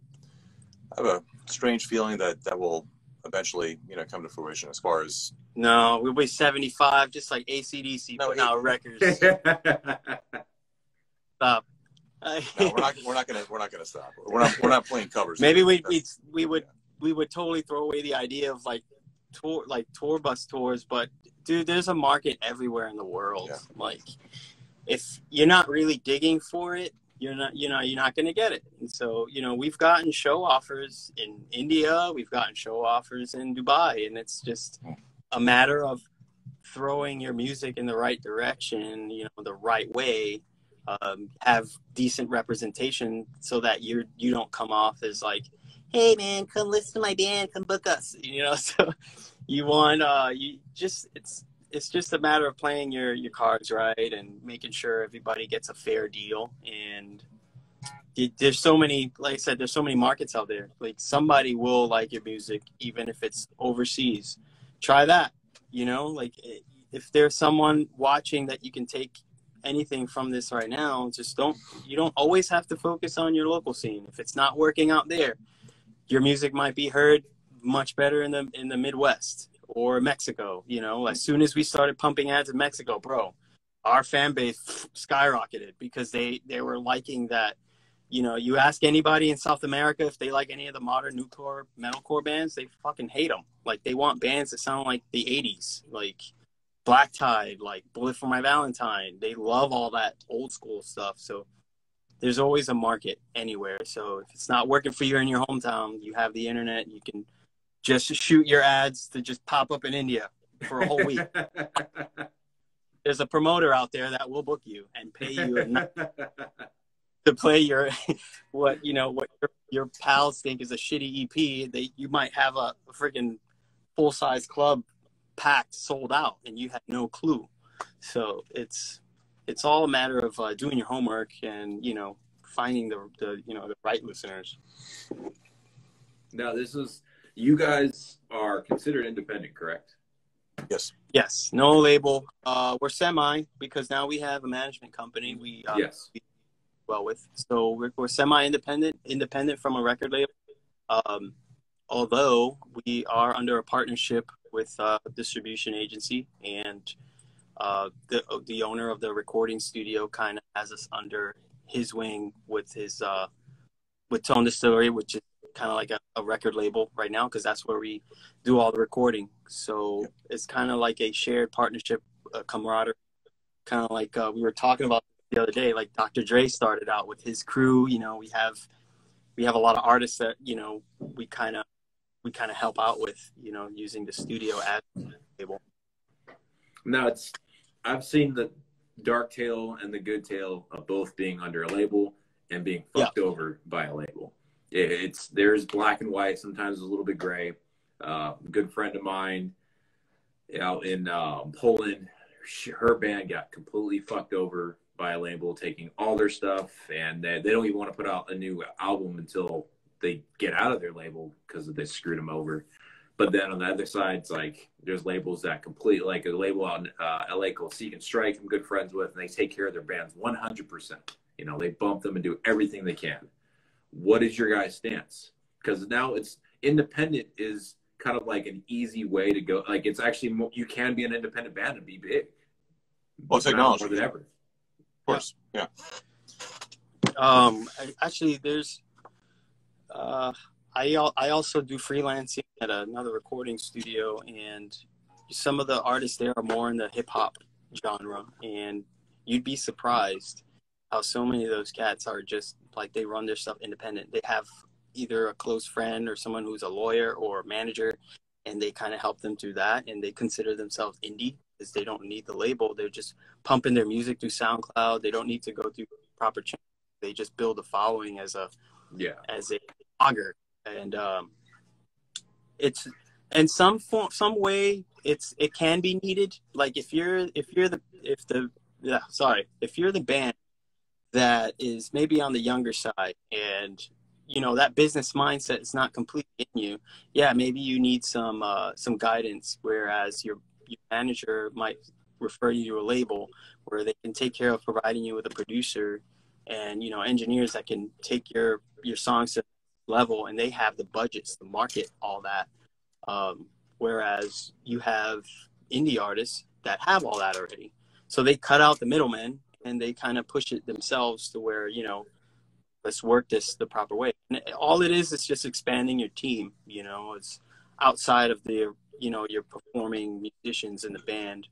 I have a strange feeling that will eventually, you know, come to fruition. As far as, no, we'll be 75, just like AC/DC putting out records. Stop. No, we're not gonna stop. We're not playing covers. Maybe we would totally throw away the idea of like tour bus tours, but dude, there's a market everywhere in the world. Yeah. Like, if you're not really digging for it, you're not going to get it. And so, we've gotten show offers in India, we've gotten show offers in Dubai, and it's just a matter of throwing your music in the right direction, the right way, have decent representation so that you don't come off as like, hey man, come listen to my band, come book us. So you want it's just a matter of playing your cards right and making sure everybody gets a fair deal. And there's so many, like I said, there's so many markets out there. Like, somebody will like your music even if it's overseas. Try that. Like, if there's someone watching that you can take anything from this right now, you don't always have to focus on your local scene. If it's not working out there, your music might be heard much better in the Midwest or Mexico. As soon as we started pumping ads in Mexico, bro, our fan base skyrocketed because they were liking that. You ask anybody in South America if they like any of the modern newcore metalcore bands, they fucking hate them. Like, they want bands that sound like the 80s, like Black Tide, like Bullet for My Valentine. They love all that old school stuff. So there's always a market anywhere. So if it's not working for you in your hometown, you have the internet. You can just shoot your ads to just pop up in India for a whole week. There's a promoter out there that will book you and pay you to play what your pals think is a shitty EP. You might have a freaking full-size club packed, sold out, and you have no clue. So it's all a matter of doing your homework and finding the right listeners. Now, you guys are considered independent, correct? Yes, no label. We're semi, because now we have a management company yes. we well with. So we're independent from a record label. Although we are under a partnership with a distribution agency, and the owner of the recording studio kind of has us under his wing with Tone Distillery, which is kind of like a record label right now, because that's where we do all the recording. So it's kind of like a shared partnership, camaraderie, kind of like we were talking about the other day. Like Dr. Dre started out with his crew. We have a lot of artists that we kind of help out with, using the studio as a label. Now, I've seen the Dark Tale and the Good Tale of both being under a label and being fucked over by a label. There's black and white, sometimes a little bit gray. A good friend of mine out in Poland, her band got completely fucked over by a label, taking all their stuff, and they don't even want to put out a new album until they get out of their label because they screwed them over. But then on the other side, it's like there's labels that completely, like a label out in LA called Seek and Strike, I'm good friends with, and they take care of their bands 100%. They bump them and do everything they can. What is your guys' stance? Because now it's independent is kind of like an easy way to go. Like, it's actually you can be an independent band and be big. Well, technology more than ever. Of course, yeah. Actually, there's. I also do freelancing at another recording studio, and some of the artists there are more in the hip hop genre, and you'd be surprised how so many of those cats are just like, they run their stuff independent. They have either a close friend or someone who's a lawyer or a manager, and they kind of help them through that, and they consider themselves indie because they don't need the label. They're just pumping their music through SoundCloud. They don't need to go through proper channels. They just build a following as a blogger, and it's in some way it can be needed. Like, if you're the band that is maybe on the younger side, and that business mindset is not completely in you, maybe you need some guidance, whereas your manager might refer you to a label where they can take care of providing you with a producer and engineers that can take your songs to the level, and they have the budgets to market all that, whereas you have indie artists that have all that already, so they cut out the middlemen and they kind of push it themselves to where, you know, let's work this the proper way. And all it is just expanding your team. You know, it's outside of the, you know, your performing musicians in the band,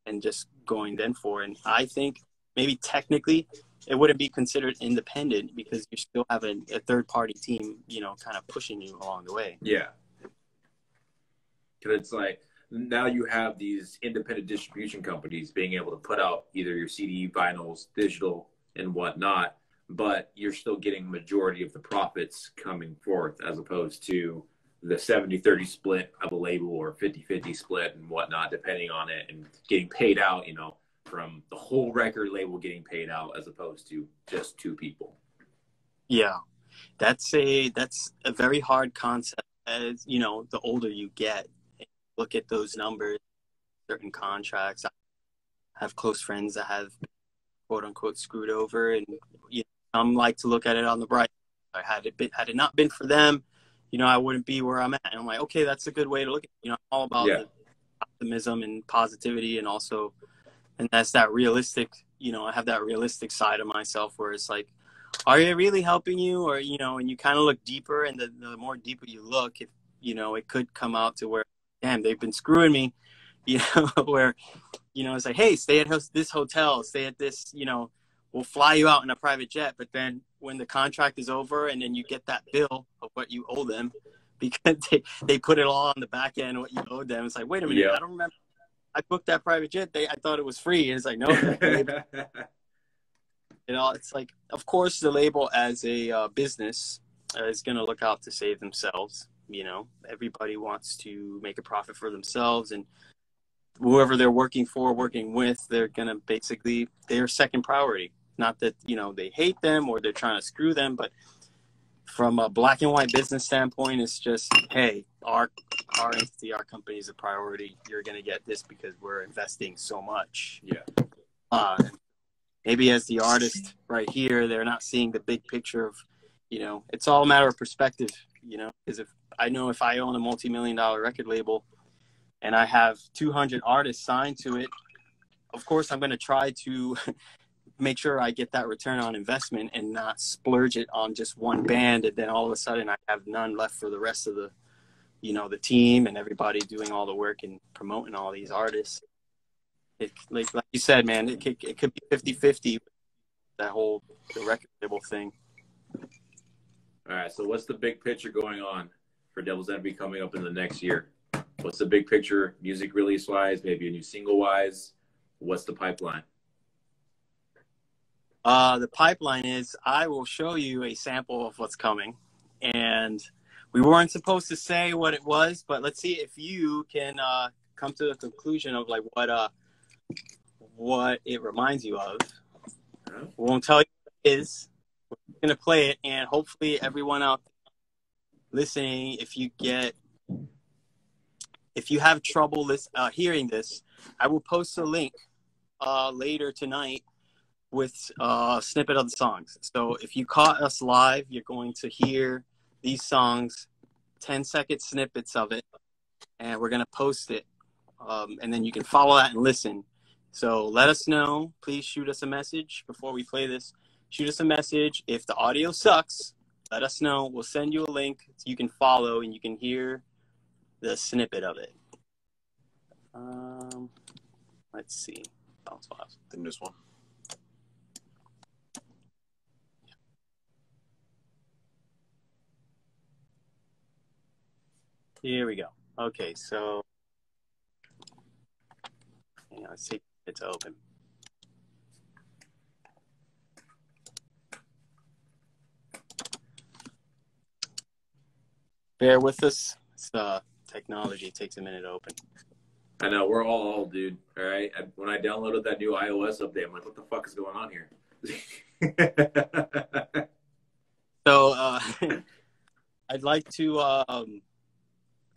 and just going then for. And I think maybe technically it wouldn't be considered independent because you still have a third party team, you know, kind of pushing you along the way. Yeah. Because it's like, now you have these independent distribution companies being able to put out either your CD, vinyls, digital, and whatnot, but you're still getting majority of the profits coming forth, as opposed to the 70-30 split of a label, or 50-50 split and whatnot, depending on it, and getting paid out, you know, from the whole record label getting paid out, as opposed to just two people. Yeah, that's a very hard concept. As you know, the older you get, look at those numbers, certain contracts. I have close friends that have quote unquote screwed over, and you know, some like to look at it on the bright side. Had it not been for them, you know, I wouldn't be where I'm at. And I'm like, okay, that's a good way to look at it. You know, I'm all about the optimism and positivity, and also, and that's that realistic, you know, I have that realistic side of myself where it's like, are they really helping you? Or, you know, and you kind of look deeper, and the more deeper you look, if, you know, it could come out to where, damn, they've been screwing me, you know, where, you know, it's like, hey, stay at this hotel, stay at this, you know, we'll fly you out in a private jet. But then when the contract is over, and then you get that bill of what you owe them, because they put it all on the back end, what you owed them. It's like, wait a minute, I don't remember. I booked that private jet. I thought it was free. And it's like, no. You know, it's like, of course, the label as a business is going to look out to save themselves. You know, everybody wants to make a profit for themselves, and whoever they're working with, they're going to basically, they're second priority. Not that, you know, they hate them or they're trying to screw them, but from a black and white business standpoint, it's just, hey, our entity, our company is a priority. You're going to get this because we're investing so much. Yeah. Maybe as the artist right here, they're not seeing the big picture of, you know, it's all a matter of perspective, you know, because if I own a multi-million-dollar record label and I have 200 artists signed to it, of course, I'm going to try to make sure I get that return on investment and not splurge it on just one band. And then all of a sudden I have none left for the rest of the, you know, the team and everybody doing all the work and promoting all these artists. It, like you said, man, it could be 50-50, that whole the record label thing. All right, so what's the big picture going on for Devil's Envy coming up in the next year? What's the big picture, music release-wise, maybe a new single-wise? What's the pipeline? The pipeline is, I will show you a sample of what's coming. And we weren't supposed to say what it was, but let's see if you can come to the conclusion of like what it reminds you of. We won't tell you what it is. We're going to play it, and hopefully everyone out listening, if you have trouble hearing this, I will post a link later tonight with a snippet of the songs. So if you caught us live, you're going to hear these songs, 10-second snippets of it, and we're going to post it. And then you can follow that and listen. So let us know. Please shoot us a message before we play this. Shoot us a message. If the audio sucks, let us know. We'll send you a link so you can follow and you can hear the snippet of it. Let's see. Bounce files. The newest one. Here we go. Okay, so let's see if it's open. Bear with us. It's technology. It takes a minute to open. I know, we're all old, dude. All right. When I downloaded that new iOS update, I'm like, what the fuck is going on here? So I'd like to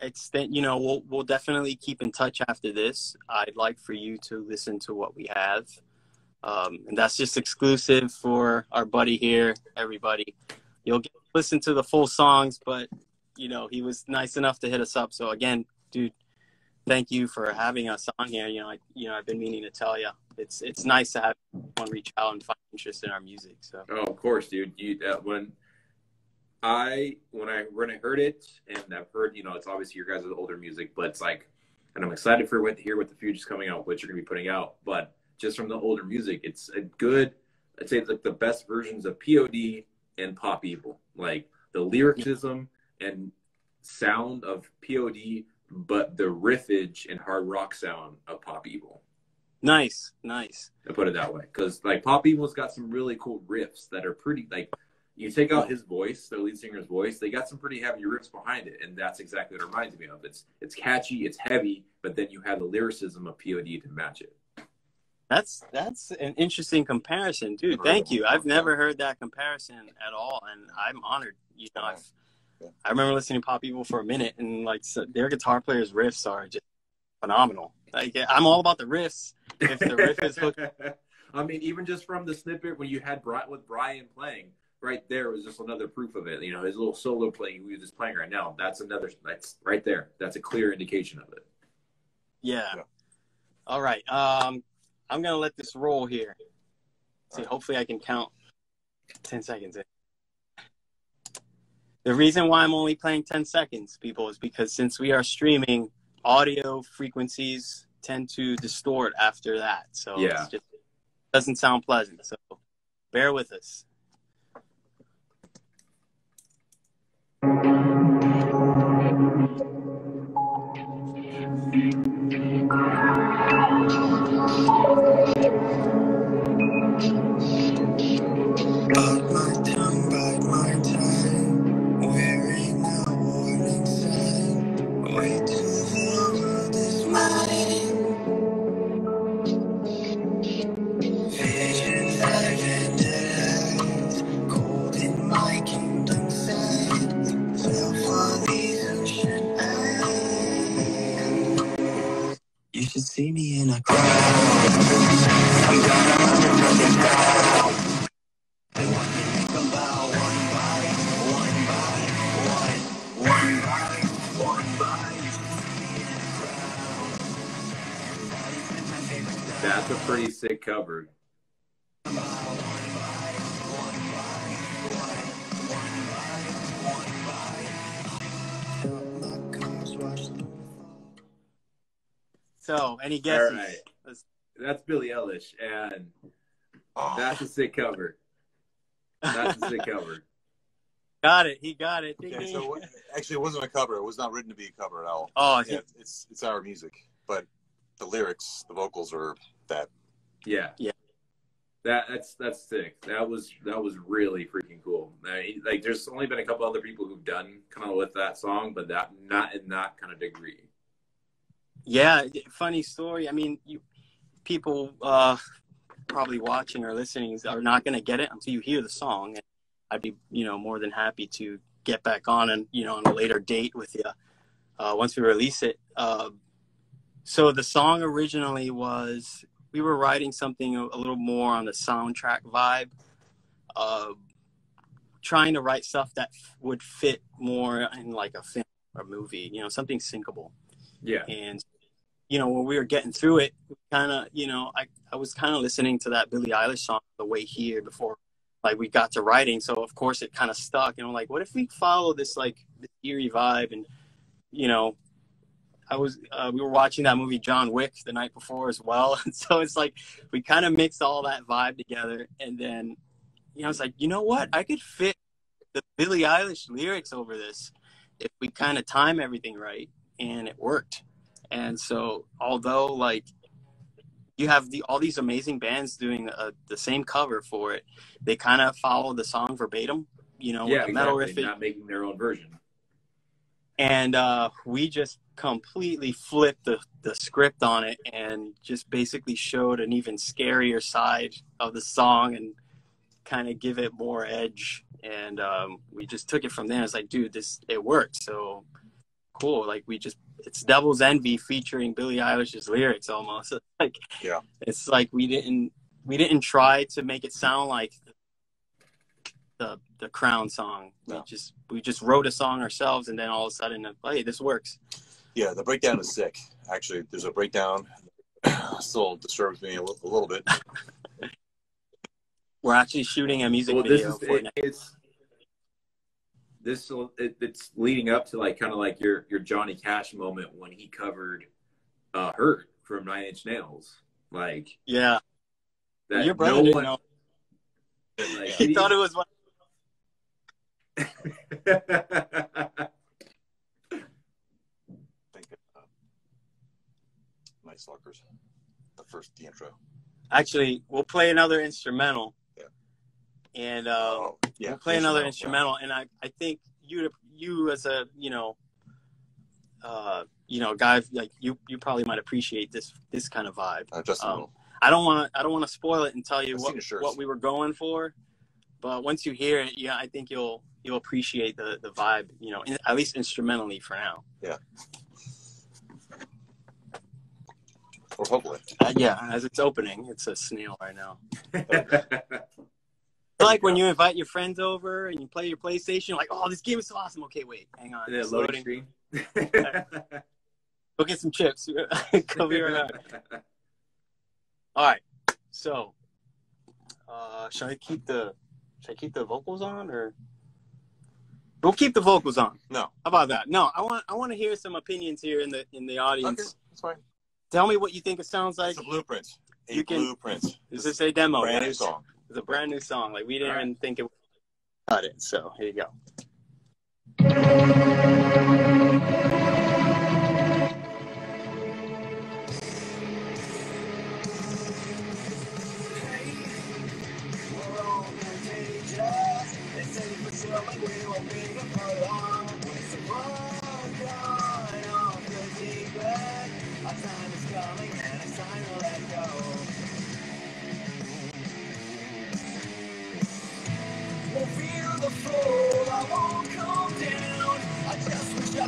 extend, you know, we'll definitely keep in touch after this. I'd like for you to listen to what we have. And that's just exclusive for our buddy here, everybody. You'll get to listen to the full songs, but, you know, he was nice enough to hit us up. So, again, dude, thank you for having us on here. You know, I've been meaning to tell you. it's nice to have someone reach out and find interest in our music. So Oh, of course, dude. When I heard it, and I've heard, it's obviously your guys' older music, but it's like, and I'm excited to hear what the future's coming out, what you're gonna be putting out. But just from the older music, it's a good, I'd say it's like the best versions of POD and Pop Evil, like the lyricism and sound of POD, but the riffage and hard rock sound of Pop Evil. nice. To put it that way, because like Pop Evil's got some really cool riffs that are pretty, like, you take out his voice, the lead singer's voice, they got some pretty heavy riffs behind it, and that's exactly what it reminds me of. It's catchy, it's heavy, but then you have the lyricism of POD to match it. That's an interesting comparison, dude. Thank you. I've never heard that comparison at all, and I'm honored. I remember listening to Pop Evil for a minute, and like their guitar players' riffs are just phenomenal. Like, I'm all about the riffs. If the riff is hooked, I mean, even just from the snippet when you had with Brian playing, right there was just another proof of it. His little solo playing he was just playing right now. That's right there. That's a clear indication of it. Yeah. All right. I'm gonna let this roll here. See, hopefully I can count 10 seconds in. The reason why I'm only playing 10 seconds, people, is because since we are streaming, audio frequencies tend to distort after that. So it just doesn't sound pleasant. So bear with us. You should see me in a crowd. I'm gonna run this fucking crowd. They want me to make them bow one by one. You should see me in a crowd. That's a pretty sick cover. So, any guesses? All right. That's Billie Eilish, and that's a sick cover. That's a sick cover. Got it. He got it. Okay, so actually, it wasn't a cover. It was not written to be a cover at all. Oh, yeah, it's our music, but the lyrics, the vocals are that. Yeah. That's sick. That was really freaking cool. Like, there's only been a couple other people who've done kind of with that song, but not in that kind of degree. Yeah, funny story. I mean, people probably watching or listening are not going to get it until you hear the song. And I'd be, more than happy to get back on and, on a later date with you once we release it. So the song originally was, we were writing something a little more on the soundtrack vibe, trying to write stuff that would fit more in like a film or movie, something syncable. Yeah. And, when we were getting through it, kind of, I was kind of listening to that Billie Eilish song, The Way Here, before like we got to writing. So of course it kind of stuck, and I'm like, what if we follow this like this eerie vibe? And, we were watching that movie John Wick the night before as well. And so it's like, we kind of mixed all that vibe together. And then, I was like, you know what? I could fit the Billie Eilish lyrics over this if we kind of time everything right. And it worked. And so, although like you have all these amazing bands doing the same cover for it, they kind of follow the song verbatim, with the metal riff, not making their own version. And we just completely flipped the script on it and just basically showed an even scarier side of the song and kind of give it more edge. And we just took it from there. It's like, dude, it worked. So cool. Like it's Devil's Envy featuring Billie Eilish's lyrics almost. It's like we didn't try to make it sound like the Crown song. No. We just wrote a song ourselves, and then all of a sudden, hey, this works. Yeah, the breakdown is sick. Actually, there's a breakdown Still disturbs me a little bit. We're actually shooting a music video for next. It's leading up to like kind of like your Johnny Cash moment when he covered "Hurt" from Nine Inch Nails. Like, yeah, that your brother didn't know. Like, he thought it was one. Night Stalkers, the first intro. Actually, we'll play another instrumental. Yeah. And yeah, we'll play another instrumental, and I think you as a guy like you probably might appreciate this kind of vibe. Just a little. I don't want to spoil it and tell you I've what we were going for, but once you hear it, yeah, I think you'll appreciate the vibe, at least instrumentally for now. Yeah. Or hopefully. Yeah, as it's opening, it's a snail right now. Like when you invite your friends over and you play your PlayStation, like, oh, this game is so awesome. Okay, wait, hang on. Yeah, loading screen. Go get some chips. Go be right back. All right. So, should I keep the vocals on, or we'll keep the vocals on? No. How about that? No, I want to hear some opinions here in the audience. Okay, that's fine. Tell me what you think it sounds like. It's a blueprint. Blueprint. This is a demo. Brand new song. It's a brand new song. Like, we didn't even think it would cut it. So here you go. Feel the flow, I won't come down. I just wish I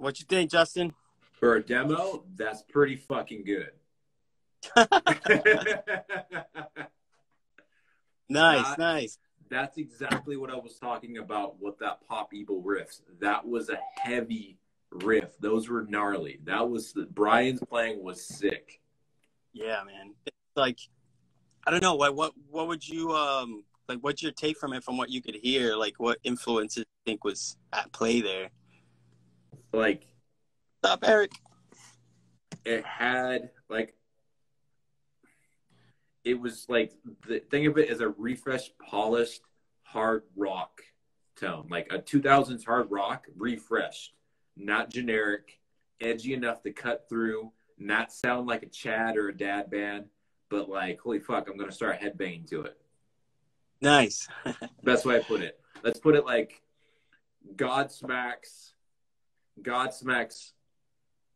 What you think, Justin? For a demo, that's pretty fucking good. Nice. That's exactly what I was talking about with that Pop Evil riffs. That was a heavy riff. Those were gnarly. Brian's playing was sick. Yeah, man. It's like, I don't know, what would you like, what's your take from it, from what you could hear? Like, what influences you think was at play there? Like, Stop, Eric. It had like, it was like, the thing of it is a refreshed, polished hard rock tone, like a 2000s hard rock refreshed, not generic, edgy enough to cut through, not sound like a Chad or a dad band, but like, holy fuck, I'm gonna start headbanging to it. Nice. That's why I put it. Let's put it like Godsmack's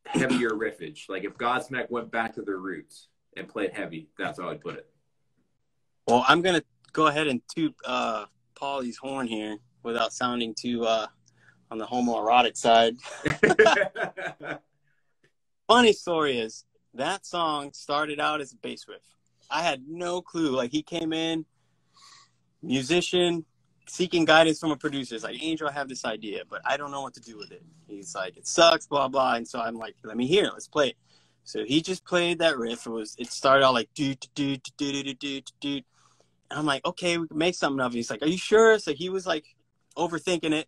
heavier riffage. Like if Godsmack went back to their roots and played heavy, that's how I'd put it. Well, I'm gonna go ahead and toot Paulie's horn here without sounding too on the homoerotic side. Funny story is that song started out as a bass riff. I had no clue. Like, he came in, musician, seeking guidance from a producer. It's like, Angel, I have this idea, but I don't know what to do with it. He's like, it sucks, blah, blah. And so I'm like, let me hear it. Let's play it. So he just played that riff. It started out like, do, do, do, do, do, do, do. And I'm like, okay, we can make something of it. He's like, are you sure? So he was like overthinking it.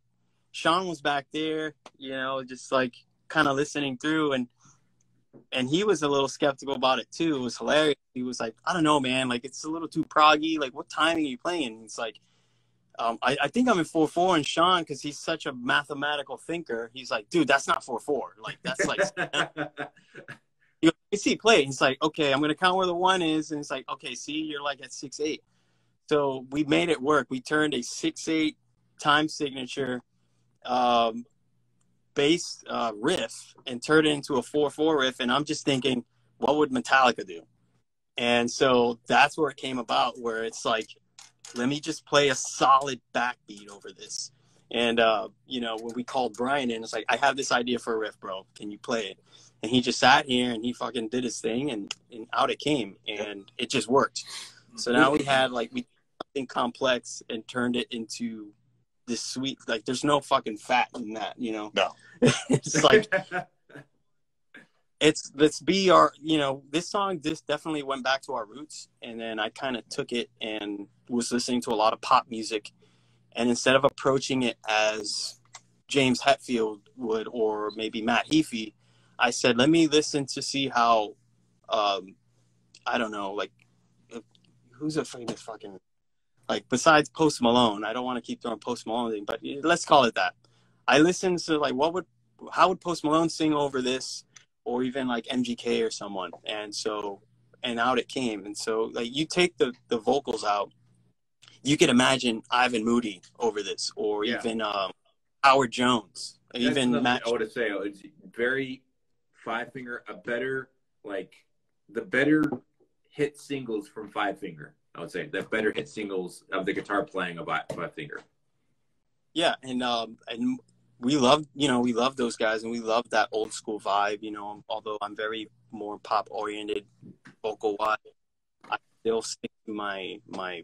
Sean was back there, you know, just like kind of listening through, and he was a little skeptical about it too. It was hilarious. He was like, I don't know, man, like it's a little too proggy. Like, what timing are you playing? And it's like, I think I'm in 4/4, and Sean, because he's such a mathematical thinker, he's like, dude, that's not 4/4. Like, that's like, you see, play. He's like, okay, I'm gonna count where the 1 is, and it's like, okay, see, you're like at 6/8. So we made it work. We turned a 6/8 time signature bass riff and turned it into a 4/4 riff. And I'm just thinking, what would Metallica do? And so that's where it came about, where it's like, let me just play a solid backbeat over this. And, you know, when we called Brian in, it's like, I have this idea for a riff, bro. Can you play it? And he just sat here and he fucking did his thing, and out it came, and it just worked. So now we had like, we something complex and turned it into this sweet, like there's no fucking fat in that, you know? No. It's like, let's be our, you know, this song, this definitely went back to our roots. And then I kind of took it and was listening to a lot of pop music. And instead of approaching it as James Hetfield would, or maybe Matt Heafy, I said, let me listen to see how, I don't know, like, who's a famous fucking, like, besides Post Malone. I don't want to keep throwing Post Malone thing, but let's call it that. I listened to, like, how would Post Malone sing over this, or even like MGK or someone. And so, and out it came. And so, like, you take the vocals out, you could imagine Ivan Moody over this, or even Howard Jones, That's even Matt. I would say it's very Five Finger, the better hit singles from Five Finger. I would say the better hit singles of the guitar playing of Five Finger. Yeah, and we love those guys, and we love that old school vibe, you know. Although I'm very more pop oriented vocal wise, I still stick to my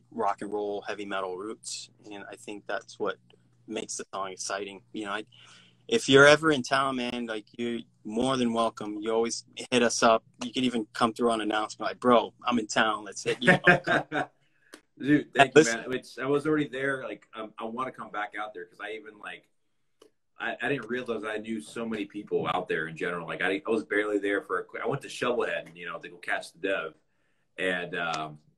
rock and roll heavy metal roots, and I think that's what makes the song exciting. You know, if you're ever in town, man, like, you're more than welcome. You always hit us up. You can even come through on announcement, like, bro, I'm in town. Let's hit you. Dude, thank you, man. I was already there. Like, I want to come back out there, because I even like, I didn't realize I knew so many people out there in general. Like, I was barely there I went to Shovelhead, you know, to go catch the Dev, and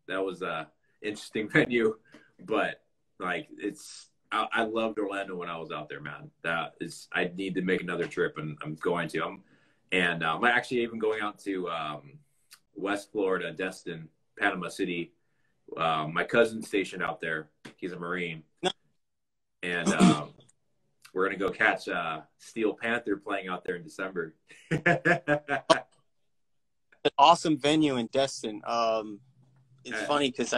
that was a interesting venue. But like, I loved Orlando when I was out there, man. I need to make another trip, and I'm going to. I'm actually even going out to West Florida, Destin, Panama City. My cousin's stationed out there. He's a Marine, and we're gonna go catch Steel Panther playing out there in December. An awesome venue in Destin. It's funny because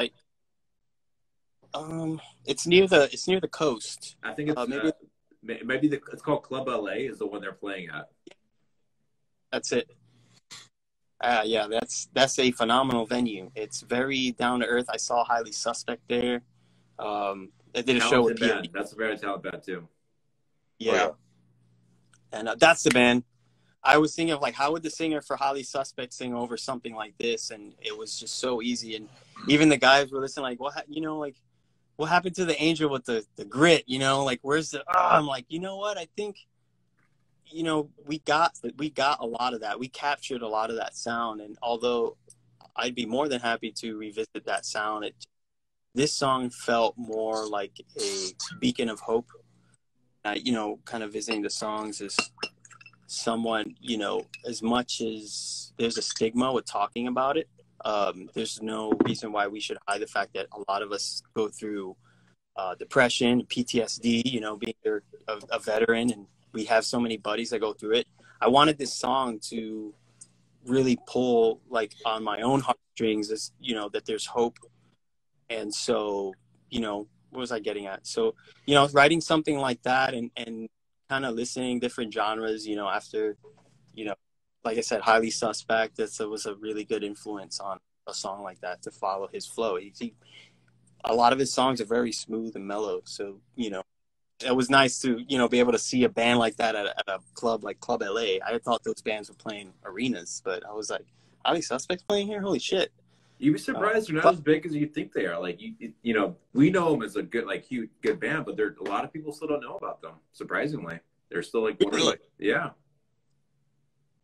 it's near the coast. I think it's maybe maybe it's called Club LA is the one they're playing at. That's it. Yeah, that's a phenomenal venue. It's very down to earth. I saw Highly Suspect there. They did a show with band. That's a very talented band too. Yeah, and that's the band. I was thinking of like, how would the singer for Highly Suspect sing over something like this? And it was just so easy. And even the guys were listening, like, like, what happened to the angel with the grit? Like, where's the? I'm like, you know what? I think, we got a lot of that. We captured a lot of that sound. And although I'd be more than happy to revisit that sound, this song felt more like a beacon of hope. Kind of visiting the songs as someone, as much as there's a stigma with talking about it, there's no reason why we should hide the fact that a lot of us go through depression, PTSD, being a veteran, and we have so many buddies that go through it. I wanted this song to really pull like on my own heartstrings, as that there's hope. And so, what was I getting at? So, writing something like that and kind of listening different genres, after, like I said, Highly Suspect, that was a really good influence on a song like that to follow his flow. A lot of his songs are very smooth and mellow. So, it was nice to, be able to see a band like that at a club like Club LA. I thought those bands were playing arenas, but I was like, Highly Suspect's playing here? Holy shit. You'd be surprised they're not as big as you think they are. Like, we know them as a good, like, huge, good band, but a lot of people still don't know about them. Surprisingly, they're still like, really? Yeah.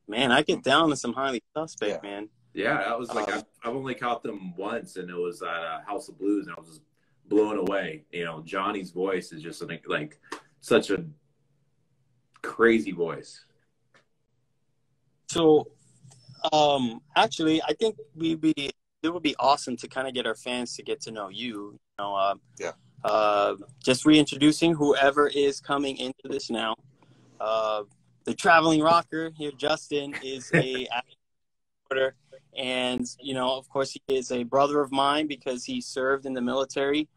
Man, I get down to some Highly Suspect, man. Yeah, that was like I've only caught them once, and it was at House of Blues, and I was just blown away. Johnny's voice is just like such a crazy voice. So, actually, I think it would be awesome to kind of get our fans to get to know you. Just reintroducing whoever is coming into this now. The traveling rocker here, Justin, is a actor, and of course, he is a brother of mine because he served in the military.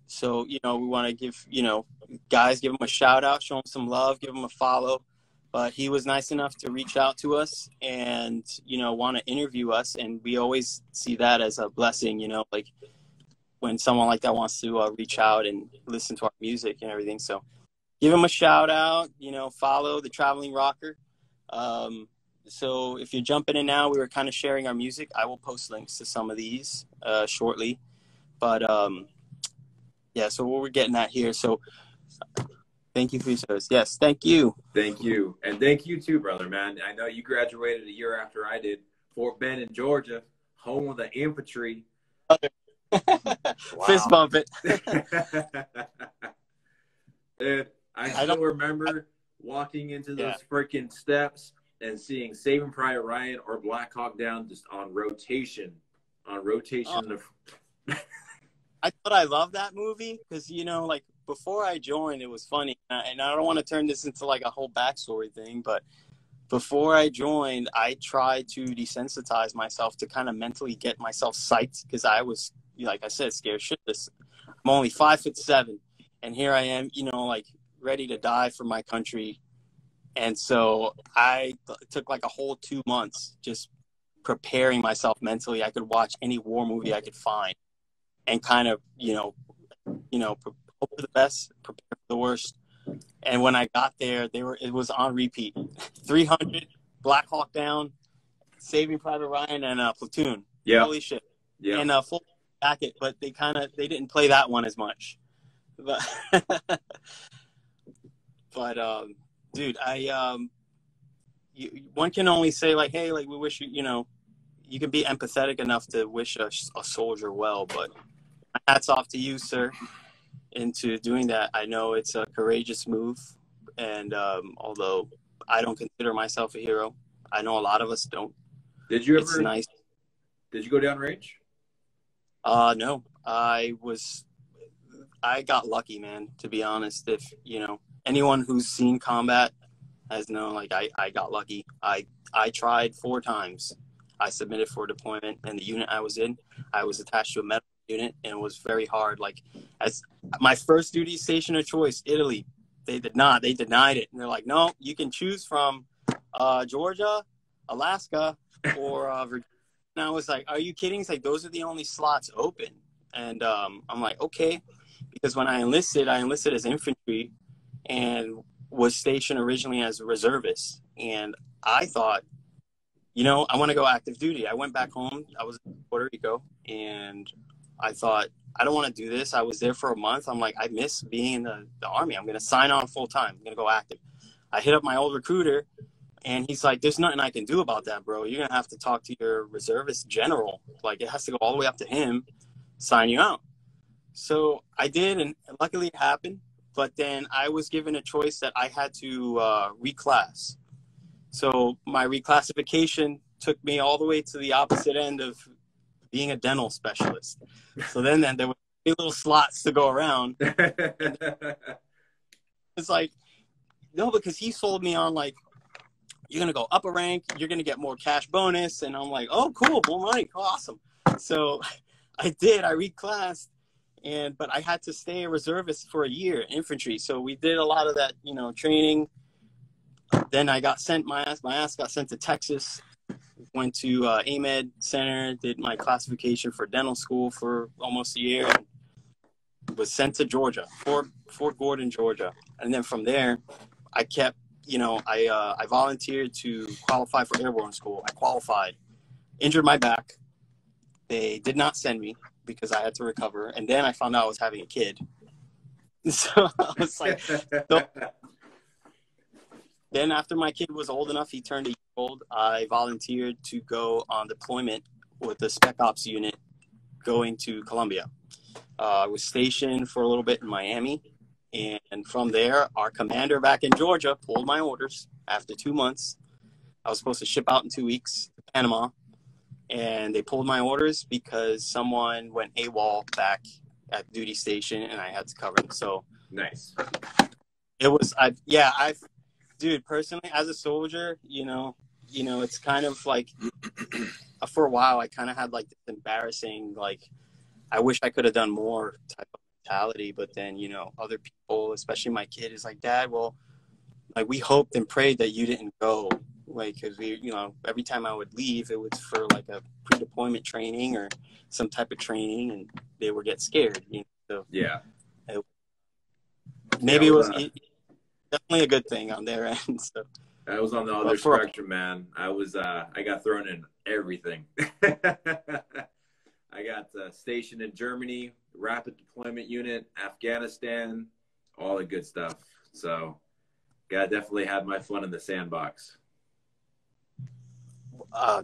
So we want to give guys, give him a shout out, show him some love, give him a follow. But he was nice enough to reach out to us and, want to interview us. And we always see that as a blessing, like when someone like that wants to reach out and listen to our music and everything. So give him a shout out, follow the Traveling Rocker. So if you're jumping in now, we were kind of sharing our music. I will post links to some of these shortly. But so what we're getting at here. So thank you for your service. Yes, thank you. Thank you. And thank you too, brother, man. I know you graduated a year after I did. Fort Benning, Georgia, home of the infantry. Fist bump it. And I still remember walking into those freaking steps and seeing Saving Private Ryan or Black Hawk Down just on rotation. I thought I loved that movie because, like, before I joined, it was funny. And I don't want to turn this into like a whole backstory thing, but before I joined, I tried to desensitize myself to kind of mentally get myself psyched because I was, like I said, scared shitless. I'm only 5'7", and here I am, like ready to die for my country. And so I took like a whole 2 months just preparing myself mentally. I could watch any war movie I could find and kind of, hope for the best, prepare for the worst. And when I got there, it was on repeat. 300, Black Hawk Down, Saving Private Ryan, and Platoon. Yeah. Holy shit. Yeah. And Full Jacket, but they didn't play that one as much. But dude, one can only say like, hey, like we wish you can be empathetic enough to wish a soldier well, but hats off to you, sir, into doing that. I know it's a courageous move, and although I don't consider myself a hero, I know a lot of us don't. Did you ever? It's nice. Did you go downrange? No, I got lucky, man. To be honest, if anyone who's seen combat has known, like I got lucky. I tried 4 times. I submitted for deployment, and the unit I was in, I was attached to a medical unit, and it was very hard. Like, as my first duty station of choice, Italy, They did not. They denied it. And they're like, no, you can choose from Georgia, Alaska, or Virginia. And I was like, are you kidding? It's like, those are the only slots open. And I'm like, okay. Because when I enlisted as infantry and was stationed originally as a reservist. And I thought, you know, I want to go active duty. I went back home. I was in Puerto Rico. And I thought, I don't want to do this. I was there for a month. I'm like, I miss being in the Army. I'm going to sign on full time. I'm going to go active. I hit up my old recruiter, and he's like, there's nothing I can do about that, bro. You're going to have to talk to your reservist general. Like, it has to go all the way up to him, sign you out. So I did, and luckily it happened. But then I was given a choice that I had to reclass. So my reclassification took me all the way to the opposite end of being a dental specialist. So then there were 3 little slots to go around. It's like, no, because he sold me on like, you're going to go up a rank, you're going to get more cash bonus. And I'm like, oh, cool, more money, awesome. So I did, I reclassed, but I had to stay a reservist for a year, infantry. So we did a lot of that, you know, training. Then I got sent, my ass got sent to Texas. Went to AMED Center, did my classification for dental school for almost a year, and was sent to Georgia, Fort Gordon, Georgia. And then from there, I kept, you know, I volunteered to qualify for airborne school. I qualified, injured my back. They did not send me because I had to recover. And then I found out I was having a kid. So I was like, so, then after my kid was old enough, he turned a year old, I volunteered to go on deployment with the Spec Ops unit going to Colombia. I was stationed for a little bit in Miami. And from there, our commander back in Georgia pulled my orders after 2 months. I was supposed to ship out in 2 weeks to Panama. And they pulled my orders because someone went AWOL back at duty station and I had to cover them. So nice. It was, dude, personally, as a soldier, you know, it's kind of like, for a while, I kind of had like this embarrassing, like, I wish I could have done more type of mentality. But then, you know, other people, especially my kid, is like, Dad, well, like, we hoped and prayed that you didn't go. Like, because we, you know, every time I would leave, it was for like a pre-deployment training or some type of training, and they would get scared. You know? So yeah, maybe it was definitely a good thing on their end. So I was on the other spectrum, man. I got thrown in everything. I got stationed in Germany, rapid deployment unit, Afghanistan, all the good stuff. So, definitely had my fun in the sandbox.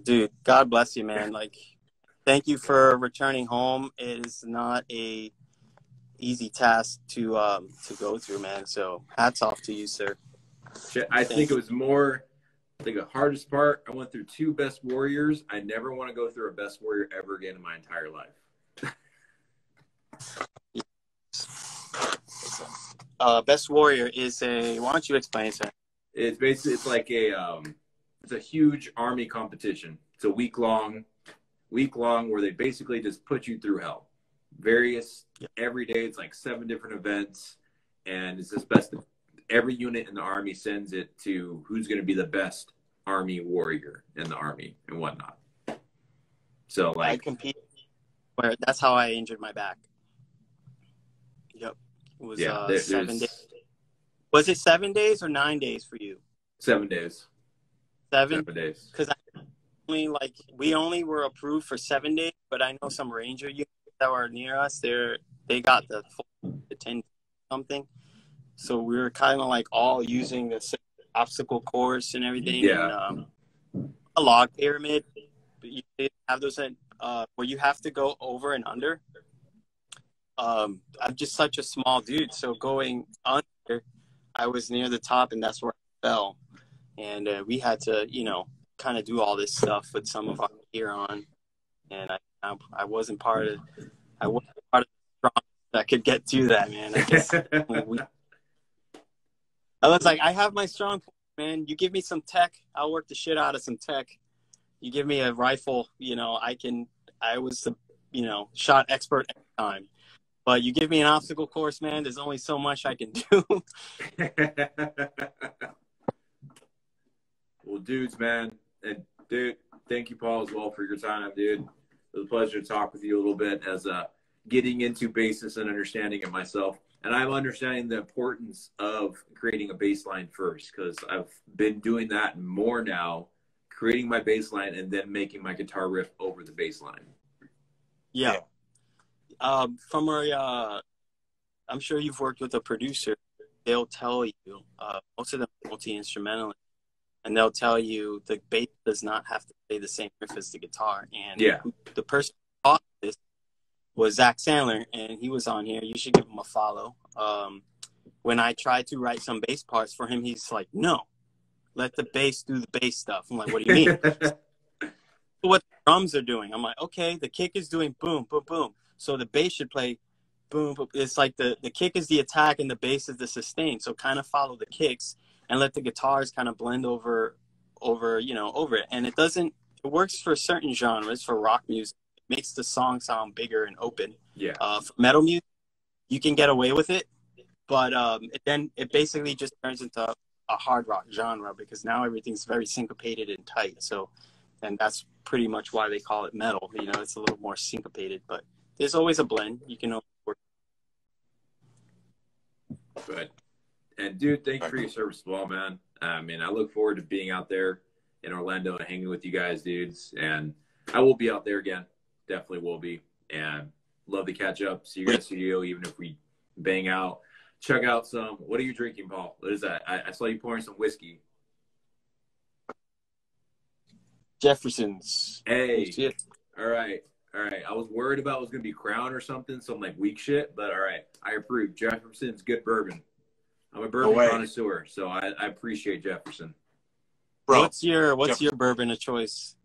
Dude, God bless you, man. Like, thank you for returning home. It is not a easy task to go through, man. So hats off to you, sir. I think it was more, I think the hardest part, I went through 2 Best Warriors. I never want to go through a Best Warrior ever again in my entire life. Best Warrior is why don't you explain it, sir? It's basically, it's like it's a huge Army competition. It's a week long where they basically just put you through hell. Every day, it's like 7 different events, and it's just best. Every unit in the Army sends it to who's going to be the best Army warrior in the Army and whatnot. So, like, I compete. That's how I injured my back. Yep, it was 7 days. Was it 7 days or 9 days for you? 7 days. 7 days. Because we only were approved for 7 days, but I know some Ranger units that were near us. They got the 10 something. So we were kind of like all using the obstacle course and everything. Yeah. And, a log pyramid. But you have those where you have to go over and under. I'm just such a small dude, so going under, I was near the top, and that's where I fell. And we had to, you know, kind of do all this stuff with some of our gear on. And I wasn't part of the strong that could get to that, man. I was like, I have my strong point, man. You give me some tech, I'll work the shit out of some tech. You give me a rifle, you know, I was the, you know, shot expert at the time. But you give me an obstacle course, man, there's only so much I can do. Well, dudes, man. And, dude, thank you, Paul, as well, for your time, dude. It was a pleasure to talk with you a little bit as getting into basis and understanding it myself. And I'm understanding the importance of creating a bass line first, because I've been doing that more now, creating my bass line and then making my guitar riff over the bass line. Yeah. From I'm sure you've worked with a producer. They'll tell you, most of them are multi-instrumental, and they'll tell you the bass does not have to play the same riff as the guitar. And the person who taught this was Zach Sandler, and he was on here. You should give him a follow. When I tried to write some bass parts for him, he's like, no, let the bass do the bass stuff. I'm like, what do you mean? What the drums are doing. I'm like, okay, the kick is doing boom, boom, boom. So the bass should play boom, boom. It's like the kick is the attack and the bass is the sustain. So kind of follow the kicks and let the guitars kind of blend over it. And it works for certain genres. For rock music, it makes the song sound bigger and open. Yeah. For metal music, you can get away with it, but then it basically just turns into a hard rock genre, because now everything's very syncopated and tight. So, and that's pretty much why they call it metal. It's a little more syncopated, but there's always a blend. You can always work. Good. And dude, thank you for your service as well, man. I look forward to being out there in Orlando and hanging with you guys, dudes. And I will be out there again. Definitely will be. And love to catch up. See you guys in the studio, even if we bang out. Check out some. What are you drinking, Paul? What is that? I saw you pouring some whiskey. Jefferson's. Hey. All right. I was worried about it was going to be Crown or something, some like weak shit, but all right. I approve. Jefferson's good bourbon. I'm a bourbon connoisseur, so I appreciate Jefferson. Bro, what's your bourbon of choice?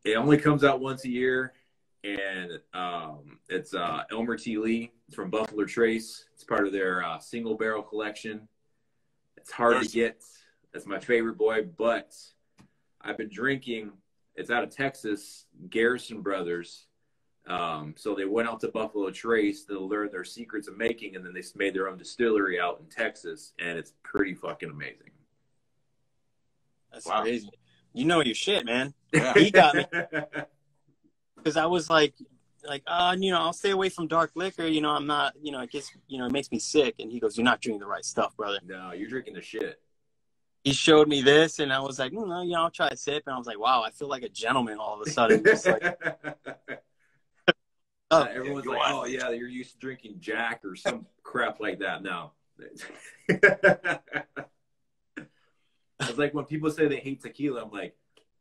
It only comes out once a year, and it's Elmer T. Lee. It's from Buffalo Trace. It's part of their single barrel collection. It's hard to get. That's my favorite boy, but I've been drinking. It's out of Texas, Garrison Brothers. So they went out to Buffalo Trace to learn their secrets of making, and then they made their own distillery out in Texas, and it's pretty fucking amazing. That's crazy. You know your shit, man. Yeah. He got me. Because I was like, I'll stay away from dark liquor. I'm not, it gets, it makes me sick. And he goes, you're not drinking the right stuff, brother. No, you're drinking the shit. He showed me this, and I was like, I'll try a sip. And I was like, wow, I feel like a gentleman all of a sudden. Just like, everyone's like, oh, yeah, you're used to drinking Jack or some crap like that. No. It's like when people say they hate tequila, I'm like,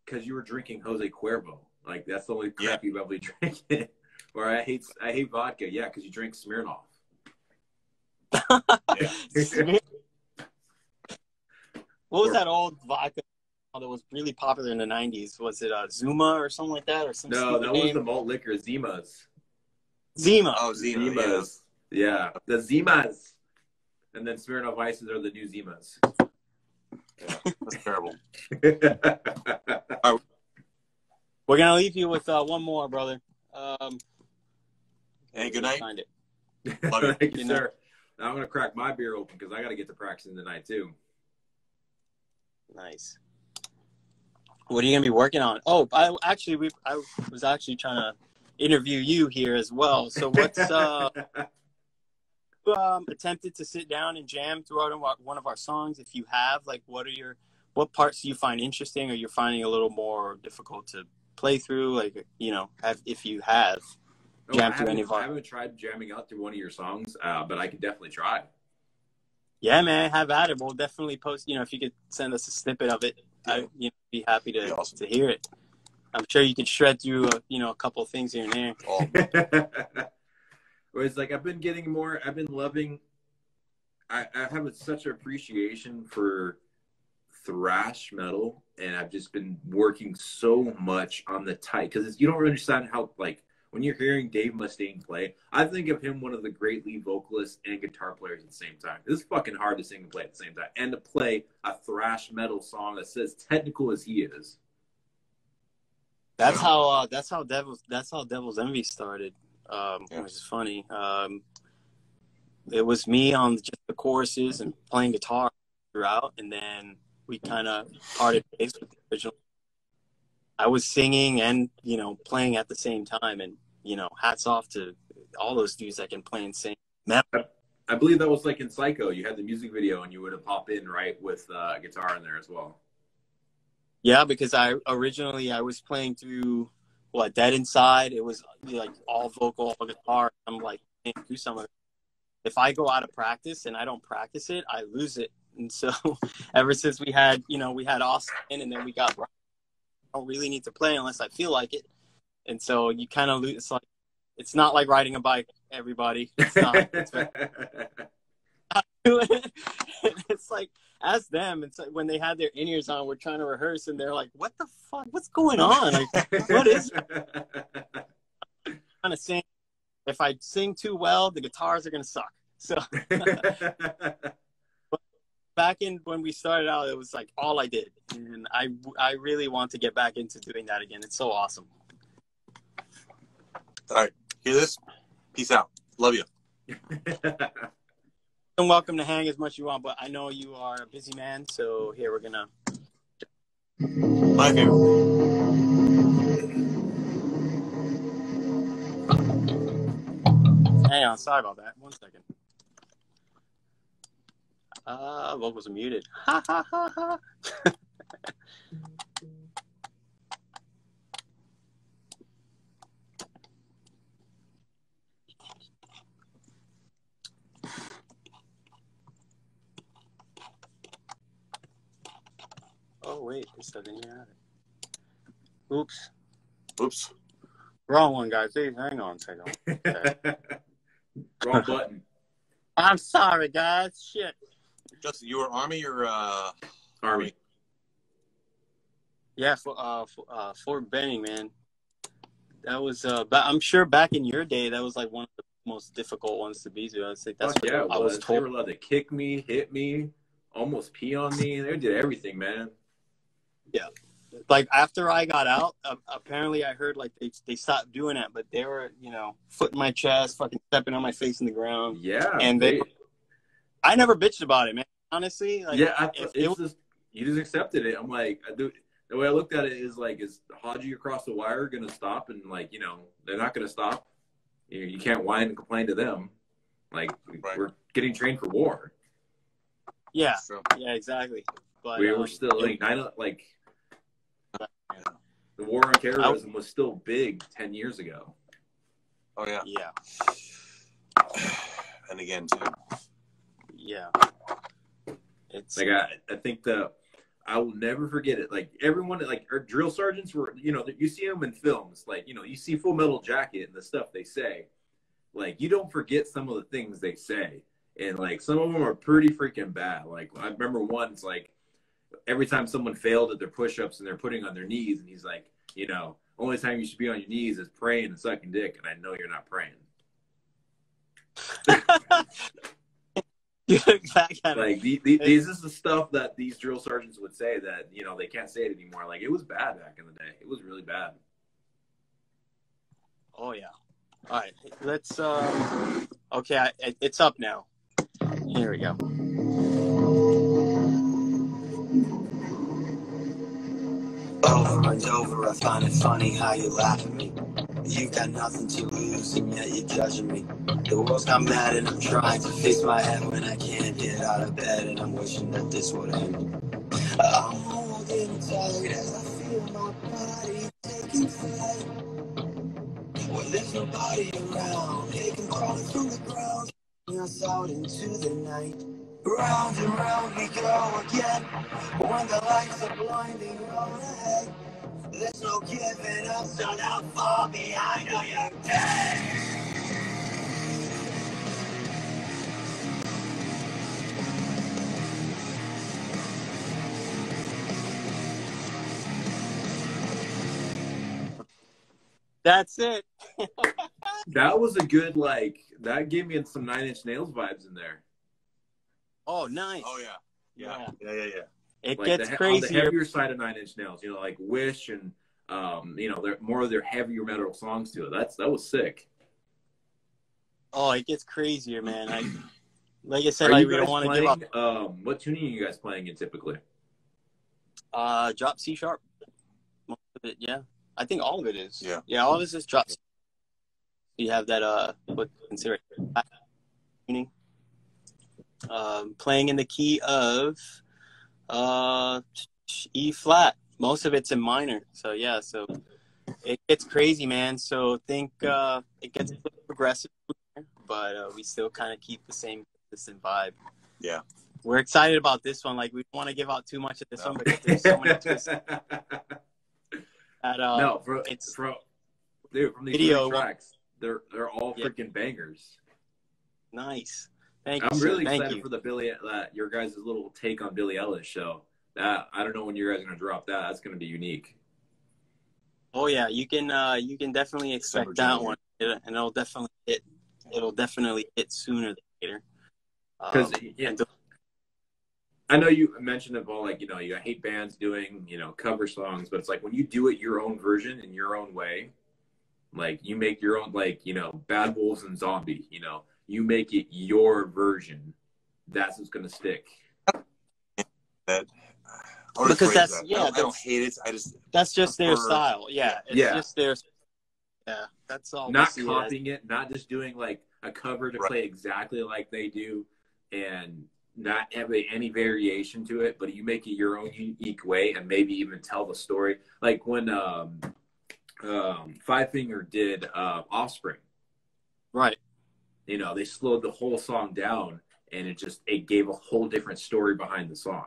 because you were drinking Jose Cuervo. Like, that's the only crap you've ever drinking. Or I hate vodka. Yeah, because you drink Smirnoff. What was that old vodka that was really popular in the 90s? Was it Zuma or something like that? Or some No, that was the malt liquor, Zimas. Zima. Oh, Zima. Zimas. Yeah, the Zimas. And then Smirnoff Ices are the new Zimas. Yeah, that's terrible. We're going to leave you with one more, brother. Hey, good night. Find it. Love you. Thank you, sir. Now I'm going to crack my beer open because I got to get to practicing tonight, too. Nice. What are you going to be working on? Oh, I was actually trying to interview you here as well. So what's attempted to sit down and jam throughout one of our songs? If you have, like, what parts do you find interesting, or you're finding a little more difficult to play through? Like, if you have jammed through any of our. I haven't tried jamming out through one of your songs, but I could definitely try. Yeah, man, have at it. We'll definitely post. If you could send us a snippet of it, I'd be happy to hear it. I'm sure you could shred through a couple of things here and there. Whereas, like, I've been loving. I have such an appreciation for thrash metal, and I've just been working so much on the tight, because you don't really understand how, like, when you're hearing Dave Mustaine play, I think of him one of the great lead vocalists and guitar players at the same time. It's fucking hard to sing and play at the same time, and to play a thrash metal song that's as technical as he is. That's how Devil's Envy started. which is funny. It was me on just the choruses and playing guitar throughout, and then we kind of parted ways with the original. I was singing and, you know, playing at the same time, and, you know, hats off to all those dudes that can play and sing. I believe that was like in Psycho. You had the music video, and you would have popped in right with a guitar in there as well. Yeah, because I was playing through Dead Inside. It was like all vocal, all guitar. I'm like playing through some of it. If I go out of practice and I don't practice it, I lose it. And so ever since we had Austin, and then we got Brian, I don't really need to play unless I feel like it. And so you kind of lose. It's not like riding a bike, everybody. It's not. It's like, ask them. It's like when they had their in-ears on, we're trying to rehearse, and they're like, what the fuck? What's going on? Like, what is it? I'm trying to sing. If I sing too well, the guitars are going to suck. So back in when we started out, it was like all I did. And I really want to get back into doing that again. It's so awesome. All right. Hear this? Peace out. Love you. You're welcome to hang as much as you want, but I know you are a busy man, so here we're gonna. My favorite. Hang on, sorry about that. 1 second. Vocals are muted. Ha ha ha ha. Oh wait, it said in here. Oops. Oops. Wrong one, guys. Please hang on a second. Okay. Wrong button. I'm sorry, guys. Shit. Justin, you were Army or Army? Yeah, Fort Benning, man. That was, I'm sure back in your day, that was like one of the most difficult ones to be to. I was like, that's what I was told. They were allowed to kick me, hit me, almost pee on me. They did everything, man. Yeah. Like after I got out, apparently I heard like they stopped doing that, but they were, you know, foot in my chest, fucking stepping on my face in the ground. Yeah. And I never bitched about it, man. Honestly. Like, yeah. You just accepted it. I'm like, the way I looked at it is like, is Haji across the wire going to stop? And like, you know, they're not going to stop. You can't whine and complain to them. Like, right. We're getting trained for war. Yeah. Yeah, exactly. But we were still the war on terrorism was still big 10 years ago. Oh yeah. Yeah. And again too. Yeah. It's like I think I will never forget it. Like everyone, like our drill sergeants were, you know, you see them in films, like, you know, you see Full Metal Jacket and the stuff they say. Like you don't forget some of the things they say, and like some of them are pretty freaking bad. Like I remember once, like, every time someone failed at their push-ups and they're putting on their knees, and he's like, you know, only time you should be on your knees is praying and sucking dick, and I know you're not praying. Like this is the stuff that these drill sergeants would say that, you know, they can't say it anymore. Like it was bad back in the day. It was really bad. Oh yeah. All right, let's. Okay, it's up now. Here we go. Over and over, I find it funny how you laugh at me. You got nothing to lose, and yet you're judging me. The world's got mad, and I'm trying to fix my head when I can't get out of bed, and I'm wishing that this would end. I'm holding tight as I feel my body taking flight. When there's nobody around, it can crawl from the ground, us out into the night. Round and round we go again. When the lights are blinding on ahead, there's no giving up, so don't fall behind or you're dead. That's it. That was a good, like, that gave me some Nine Inch Nails vibes in there. Oh, nice. Oh yeah. It like gets crazy on the heavier side of Nine Inch Nails, you know, like Wish and you know, they're more of their heavier metal songs to it. That was sick. Oh, it gets crazier, man. Like I said, Are you we don't guys want to give playing? up. What tuning are you guys playing in typically? Drop C sharp. Most of it, yeah. I think all of it is. Yeah. Yeah, all of it is drop C. You have that what consider tuning. Playing in the key of E flat. Most of it's in minor. So yeah, so it gets crazy, man. So think it gets a little progressive, but we still kind of keep the same consistent vibe. Yeah. We're excited about this one. Like, we don't want to give out too much of this one because there's so many twists. No, from these video tracks, they're all freaking bangers. Nice. Thank you. I'm really Thank excited you. for your guys' little take on Billie Eilish show. That I don't know when you guys are gonna drop that. That's gonna be unique. Oh yeah, you can definitely expect that one, and it'll definitely hit sooner than later. Because I know you mentioned about, like, you hate bands doing, cover songs, but it's like when you do it your own version in your own way, like you make your own, like, Bad Wolves and Zombie, you make it your version. That's what's gonna stick. Because that's I don't hate it. That's just their style. Yeah, it's just their. Yeah, that's all. Not copying it, not just doing like a cover to play exactly like they do, and not have any variation to it, but you make it your own unique way, and maybe even tell the story. Like when Five Finger did Offspring, right? They slowed the whole song down, and it gave a whole different story behind the song.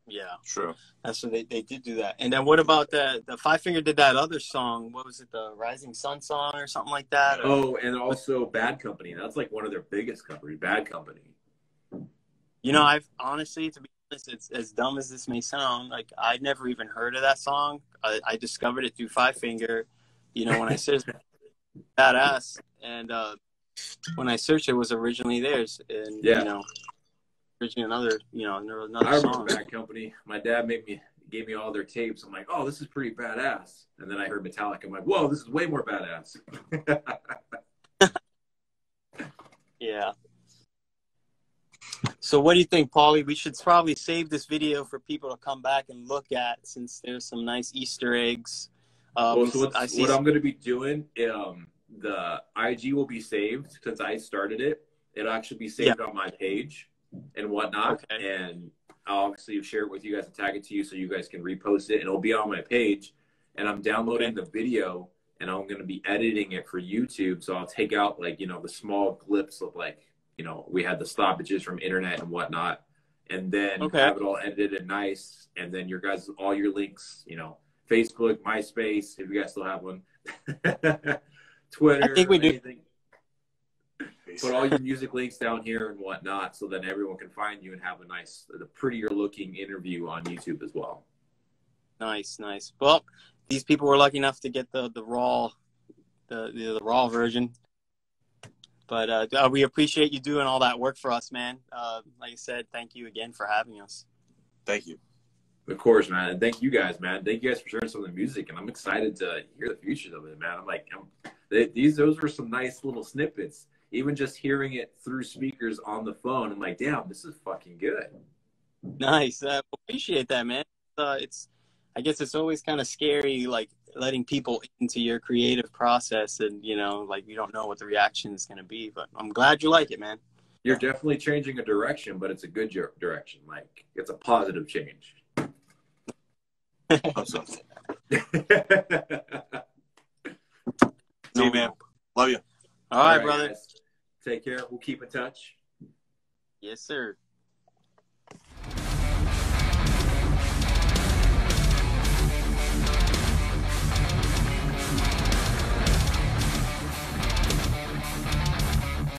Yeah, true. That's what they did do that. And then what about the Five Finger did that other song? What was it, the Rising Sun song or something like that? Oh, and also Bad Company. That's like one of their biggest covers, Bad Company. I've honestly, to be honest, it's as dumb as this may sound, like I'd never even heard of that song. I discovered it through Five Finger. When I searched Badass, and when I searched, it was originally theirs, and another I song. remember Bad Company. My dad gave me all their tapes. I'm like, oh, this is pretty badass. And then I heard Metallica. I'm like, whoa, this is way more badass. Yeah. So what do you think, Paulie? We should probably save this video for people to come back and look at, since there's some nice Easter eggs. What I'm going to be doing, the IG will be saved since I started it. It'll actually be saved on my page and whatnot. Okay. And I'll obviously share it with you guys and tag it to you so you guys can repost it. And it'll be on my page. And I'm downloading the video, and I'm going to be editing it for YouTube. So I'll take out, like, the small clips of, like, we had the stoppages from internet and whatnot, and then have it all edited and nice. And then all your links, Facebook, MySpace, if you guys still have one, Twitter, I think we do. Put all your music links down here and whatnot, so then everyone can find you and have the prettier looking interview on YouTube as well. Nice. Well, these people were lucky enough to get the raw version. But we appreciate you doing all that work for us, man. Like I said, thank you again for having us. Thank you. Of course, man. And thank you guys, man. Thank you guys for sharing some of the music. And I'm excited to hear the future of it, man. I'm like, those were some nice little snippets. Even just hearing it through speakers on the phone, I'm like, damn, this is fucking good. Nice. Appreciate that, man. I guess it's always kind of scary, like, letting people into your creative process, and like, you don't know what the reaction is going to be, but I'm glad you like it, man. You're definitely changing a direction, but it's a good direction. Like, it's a positive change. See you, man. Love you. All right, brother. Guys. Take care. We'll keep in touch. Yes, sir.